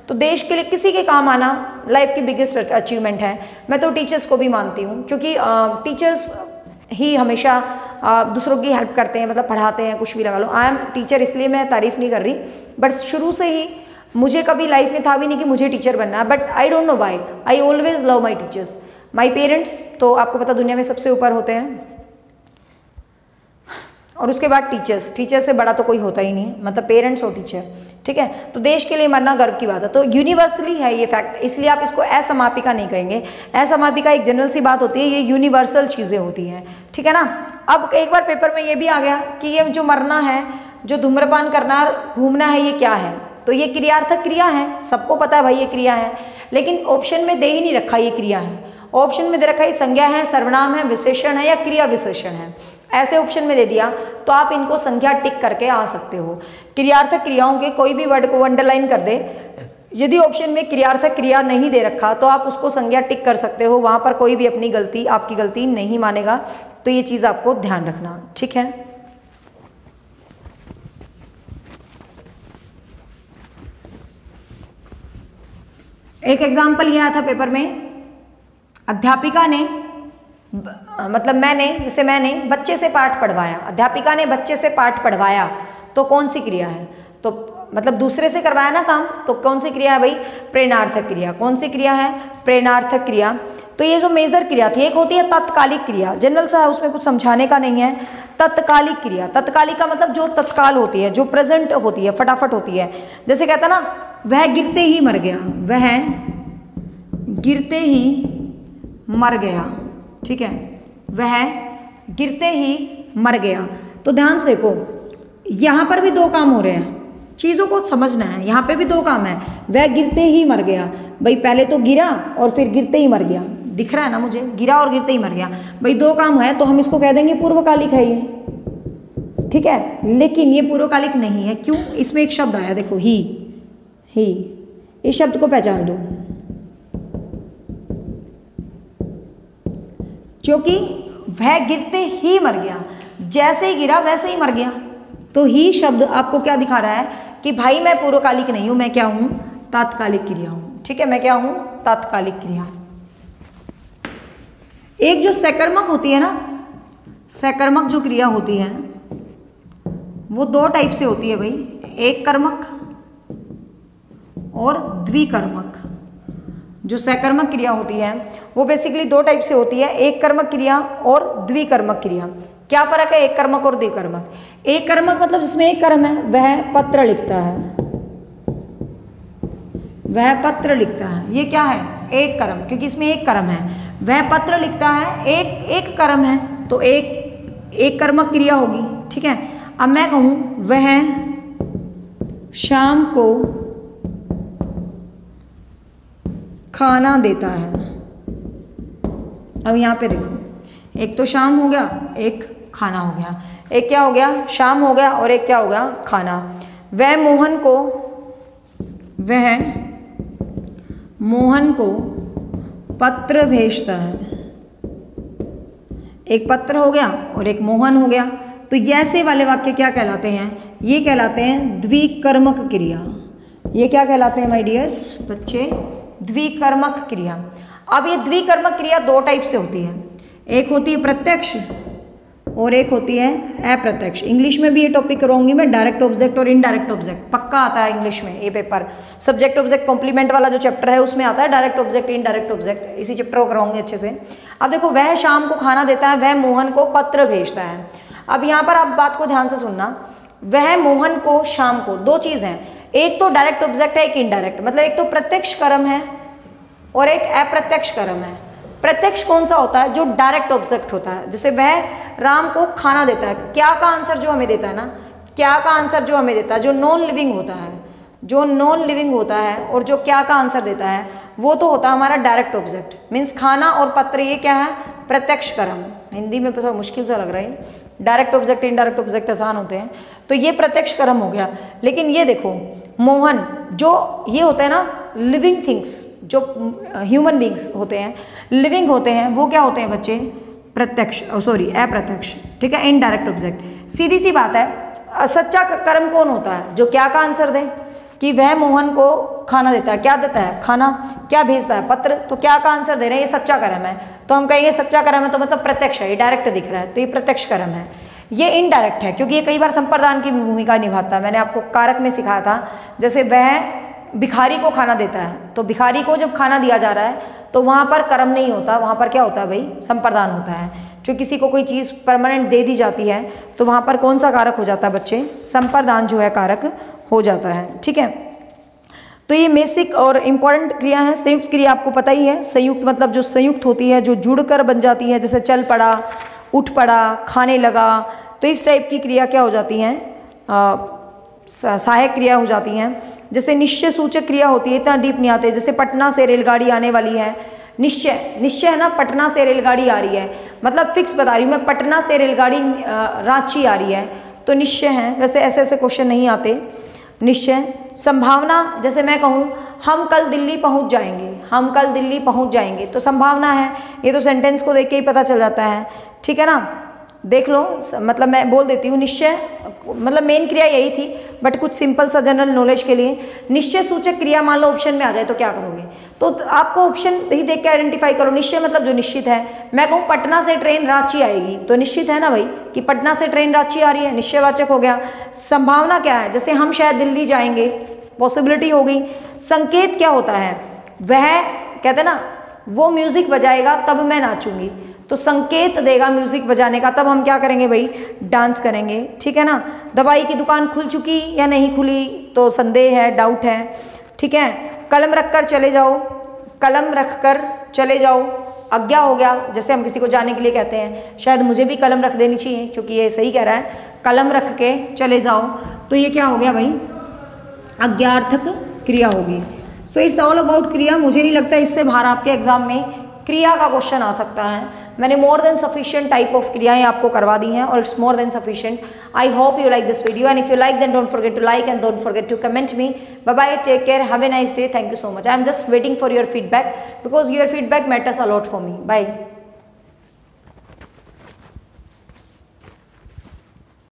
तो देश के लिए किसी के काम आना लाइफ की बिगेस्ट अचीवमेंट है। मैं तो टीचर्स को भी मानती हूँ, क्योंकि टीचर्स ही हमेशा दूसरों की हेल्प करते हैं, मतलब पढ़ाते हैं, कुछ भी लगा लो। आई एम टीचर, इसलिए मैं तारीफ़ नहीं कर रही, बट शुरू से ही मुझे कभी लाइफ में था भी नहीं कि मुझे टीचर बनना है, but I don't know why, I always love my teachers. My parents तो आपको पता दुनिया में सबसे ऊपर होते हैं, और उसके बाद टीचर से बड़ा तो कोई होता ही नहीं, मतलब पेरेंट्स और टीचर। ठीक है, तो देश के लिए मरना गर्व की बात है, तो यूनिवर्सली है ये फैक्ट, इसलिए आप इसको असमापिका नहीं कहेंगे। असमापिका एक जनरल सी बात होती है, ये यूनिवर्सल चीज़ें होती हैं। ठीक है ना। अब एक बार पेपर में ये भी आ गया कि ये जो मरना है, जो धूम्रपान करना, घूमना है, ये क्या है, तो ये क्रियार्थक क्रिया है, सबको पता है भाई ये क्रिया है, लेकिन ऑप्शन में दे ही नहीं रखा ये क्रिया है। ऑप्शन में दे रखा है संज्ञा है, सर्वनाम है, विशेषण है या क्रिया विशेषण है। ऐसे ऑप्शन में दे दिया तो आप इनको संज्ञा टिक करके आ सकते हो। क्रियार्थक क्रियाओं के कोई भी वर्ड को अंडरलाइन कर दे, यदि ऑप्शन में क्रियार्थक क्रिया नहीं दे रखा तो आप उसको संज्ञा टिक कर सकते हो, वहाँ पर कोई भी अपनी गलती, आपकी गलती नहीं मानेगा। तो ये चीज़ आपको ध्यान रखना। ठीक है, एक एग्जाम्पल यह आया था पेपर में, अध्यापिका ने मतलब मैंने बच्चे से पाठ पढ़वाया। अध्यापिका ने बच्चे से पाठ पढ़वाया, तो कौन सी क्रिया है, तो मतलब दूसरे से करवाया ना काम, तो कौन सी क्रिया है भाई, प्रेरणार्थक क्रिया। कौन सी क्रिया है, प्रेरणार्थक क्रिया। तो ये जो मेजर क्रिया थी, एक होती है तत्कालिक क्रिया, जनरल सा है, उसमें कुछ समझाने का नहीं है। तत्कालिक क्रिया, तत्कालिक का मतलब जो तत्काल होती है, जो प्रेजेंट होती है, फटाफट होती है। जैसे कहता ना, वह गिरते ही मर गया, वह गिरते ही मर गया। ठीक है, वह गिरते ही मर गया। तो ध्यान से देखो, यहाँ पर भी दो काम हो रहे हैं, चीज़ों को समझना है। यहाँ पे भी दो काम है, वह गिरते ही मर गया, भाई पहले तो गिरा और फिर गिरते ही मर गया, दिख रहा है ना मुझे, गिरा और गिरते ही मर गया, भाई दो काम है, तो हम इसको कह देंगे पूर्वकालिक है ये। ठीक है, लेकिन ये पूर्वकालिक नहीं है। क्यों, इसमें एक शब्द आया, देखो ही, इस शब्द को पहचान लो, क्योंकि वह गिरते ही मर गया, जैसे ही गिरा वैसे ही मर गया। तो ही शब्द आपको क्या दिखा रहा है कि भाई मैं पूर्वकालिक नहीं हूं, मैं क्या हूं, तात्कालिक क्रिया हूं। ठीक है, मैं क्या हूं, तात्कालिक क्रिया। एक जो सकर्मक होती है ना, सकर्मक जो क्रिया होती है वो दो टाइप से होती है भाई, एक कर्मक और द्विकर्मक। जो सकर्मक क्रिया होती है वो बेसिकली दो टाइप से होती है, एक कर्मक क्रिया और द्विकर्मक क्रिया। क्या फर्क है एक कर्मक और द्विकर्मक? एक कर्मक मतलब जिसमें एक कर्म है, वह पत्र लिखता है, वह पत्र लिखता है। ये क्या है, एक कर्म, क्योंकि इसमें एक कर्म है, वह पत्र लिखता है, एक कर्म है तो एक कर्मक क्रिया होगी। ठीक है, अब मैं कहूं वह शाम को खाना देता है। अब यहाँ पे देखो, एक तो शाम हो गया, एक खाना हो गया, एक क्या हो गया, शाम हो गया और एक क्या हो गया, खाना। वह मोहन को पत्र भेजता है। एक पत्र हो गया और एक मोहन हो गया। तो ऐसे वाले वाक्य क्या कहलाते हैं, ये कहलाते हैं द्विकर्मक क्रिया। ये क्या कहलाते हैं माय डियर बच्चे, द्विकर्मक क्रिया। अब ये द्विकर्मक क्रिया दो टाइप से होती है, एक होती है प्रत्यक्ष और एक होती है अप्रत्यक्ष। इंग्लिश में भी ये टॉपिक कराऊंगी मैं, डायरेक्ट ऑब्जेक्ट और इनडायरेक्ट ऑब्जेक्ट, पक्का आता है इंग्लिश में ये पेपर। सब्जेक्ट ऑब्जेक्ट कॉम्प्लीमेंट वाला जो चैप्टर है उसमें आता है डायरेक्ट ऑब्जेक्ट इनडायरेक्ट ऑब्जेक्ट, इसी चैप्टर को कराऊंगी अच्छे से। अब देखो, वह शाम को खाना देता है, वह मोहन को पत्र भेजता है। अब यहाँ पर आप बात को ध्यान से सुनना, वह मोहन को शाम को, दो चीज है, एक तो डायरेक्ट ऑब्जेक्ट है, एक इनडायरेक्ट, मतलब एक तो प्रत्यक्ष कर्म है और एक अप्रत्यक्ष कर्म है। प्रत्यक्ष कौन सा होता है, जो डायरेक्ट ऑब्जेक्ट होता है, जैसे वह राम को खाना देता है, क्या का आंसर जो हमें देता है ना, क्या का आंसर जो हमें देता है, जो नॉन लिविंग होता है, जो नॉन लिविंग होता है और जो क्या का आंसर देता है वो तो होता है हमारा डायरेक्ट ऑब्जेक्ट। मीन्स खाना और पत्र ये क्या है, प्रत्यक्ष कर्म। हिंदी में थोड़ा मुश्किल सा लग रहा है, डायरेक्ट ऑब्जेक्ट इनडायरेक्ट ऑब्जेक्ट आसान होते हैं, तो ये प्रत्यक्ष कर्म हो गया। लेकिन ये देखो, मोहन जो ये होता है ना, लिविंग थिंग्स, जो ह्यूमन बींग्स होते हैं, लिविंग होते हैं, वो क्या होते हैं बच्चे, प्रत्यक्ष, अप्रत्यक्ष। ठीक है, इनडायरेक्ट ऑब्जेक्ट। सीधी सी बात है, सच्चा कर्म कौन होता है, जो क्या का आंसर दे, कि वह मोहन को खाना देता है, क्या देता है, खाना, क्या भेजता है, पत्र, तो क्या का आंसर दे रहे हैं, ये सच्चा कर्म है। तो हम कहेंगे सच्चा कर्म है तो मतलब प्रत्यक्ष है, ये डायरेक्ट दिख रहा है तो ये प्रत्यक्ष कर्म है। ये इनडायरेक्ट है क्योंकि ये कई बार संप्रदान की भूमिका निभाता है। मैंने आपको कारक में सिखाया था, जैसे वह भिखारी को खाना देता है, तो भिखारी को जब खाना दिया जा रहा है तो वहाँ पर कर्म नहीं होता, वहाँ पर क्या होता है भाई, संप्रदान होता है। जो किसी को कोई चीज़ परमानेंट दे दी जाती है तो वहाँ पर कौन सा कारक हो जाता है बच्चे, संप्रदान जो है कारक हो जाता है। ठीक है, तो ये बेसिक और इम्पॉर्टेंट क्रिया है। संयुक्त क्रिया आपको पता ही है, संयुक्त मतलब जो संयुक्त होती है, जो जुड़कर बन जाती है, जैसे चल पड़ा, उठ पड़ा, खाने लगा, तो इस टाइप की क्रिया क्या हो जाती हैं, सहायक क्रिया हो जाती हैं। जैसे निश्चय सूचक क्रिया होती है, इतना डीप नहीं आते, जैसे पटना से रेलगाड़ी आने वाली है, निश्चय है ना, पटना से रेलगाड़ी आ रही है, मतलब फिक्स बता रही हूँ मैं, पटना से रेलगाड़ी रांची आ रही है, तो निश्चय है। वैसे ऐसे ऐसे क्वेश्चन नहीं आते। निश्चय। संभावना, जैसे मैं कहूँ हम कल दिल्ली पहुँच जाएंगे, हम कल दिल्ली पहुँच जाएंगे, तो संभावना है, ये तो सेंटेंस को देख के ही पता चल जाता है। ठीक है ना, देख लो, मतलब मैं बोल देती हूँ, निश्चय मतलब मेन क्रिया यही थी, बट कुछ सिंपल सा जनरल नॉलेज के लिए, निश्चय सूचक क्रिया मान लो ऑप्शन में आ जाए तो क्या करोगे, तो आपको ऑप्शन ही देख के आइडेंटिफाई करो। निश्चय मतलब जो निश्चित है, मैं कहूँ पटना से ट्रेन रांची आएगी, तो निश्चित है ना भाई कि पटना से ट्रेन रांची आ रही है, निश्चयवाचक हो गया। संभावना क्या है, जैसे हम शायद दिल्ली जाएंगे, पॉसिबिलिटी हो गई। संकेत क्या होता है, वह कहते ना वो म्यूजिक बजाएगा तब मैं नाचूंगी, तो संकेत देगा म्यूजिक बजाने का, तब हम क्या करेंगे भाई, डांस करेंगे। ठीक है ना, दवाई की दुकान खुल चुकी या नहीं खुली, तो संदेह है, डाउट है। ठीक है, कलम रखकर चले जाओ, कलम रखकर चले जाओ, आज्ञा हो गया, जैसे हम किसी को जाने के लिए कहते हैं, शायद मुझे भी कलम रख देनी चाहिए क्योंकि ये सही कह रहा है, कलम रख के चले जाओ, तो ये क्या हो गया भाई, आज्ञार्थक क्रिया होगी। सो इट्स ऑल अबाउट क्रिया। मुझे नहीं लगता इससे बाहर आपके एग्जाम में क्रिया का क्वेश्चन आ सकता है। मैंने more than sufficient type of क्रियाएं आपको करवा दी हैं और it's more than sufficient. I hope you like this video and if you like then don't forget to like and don't forget to comment me. Bye bye, take care, have a nice day, thank you so much. I am just waiting for your feedback because your feedback matters a lot for me. Bye.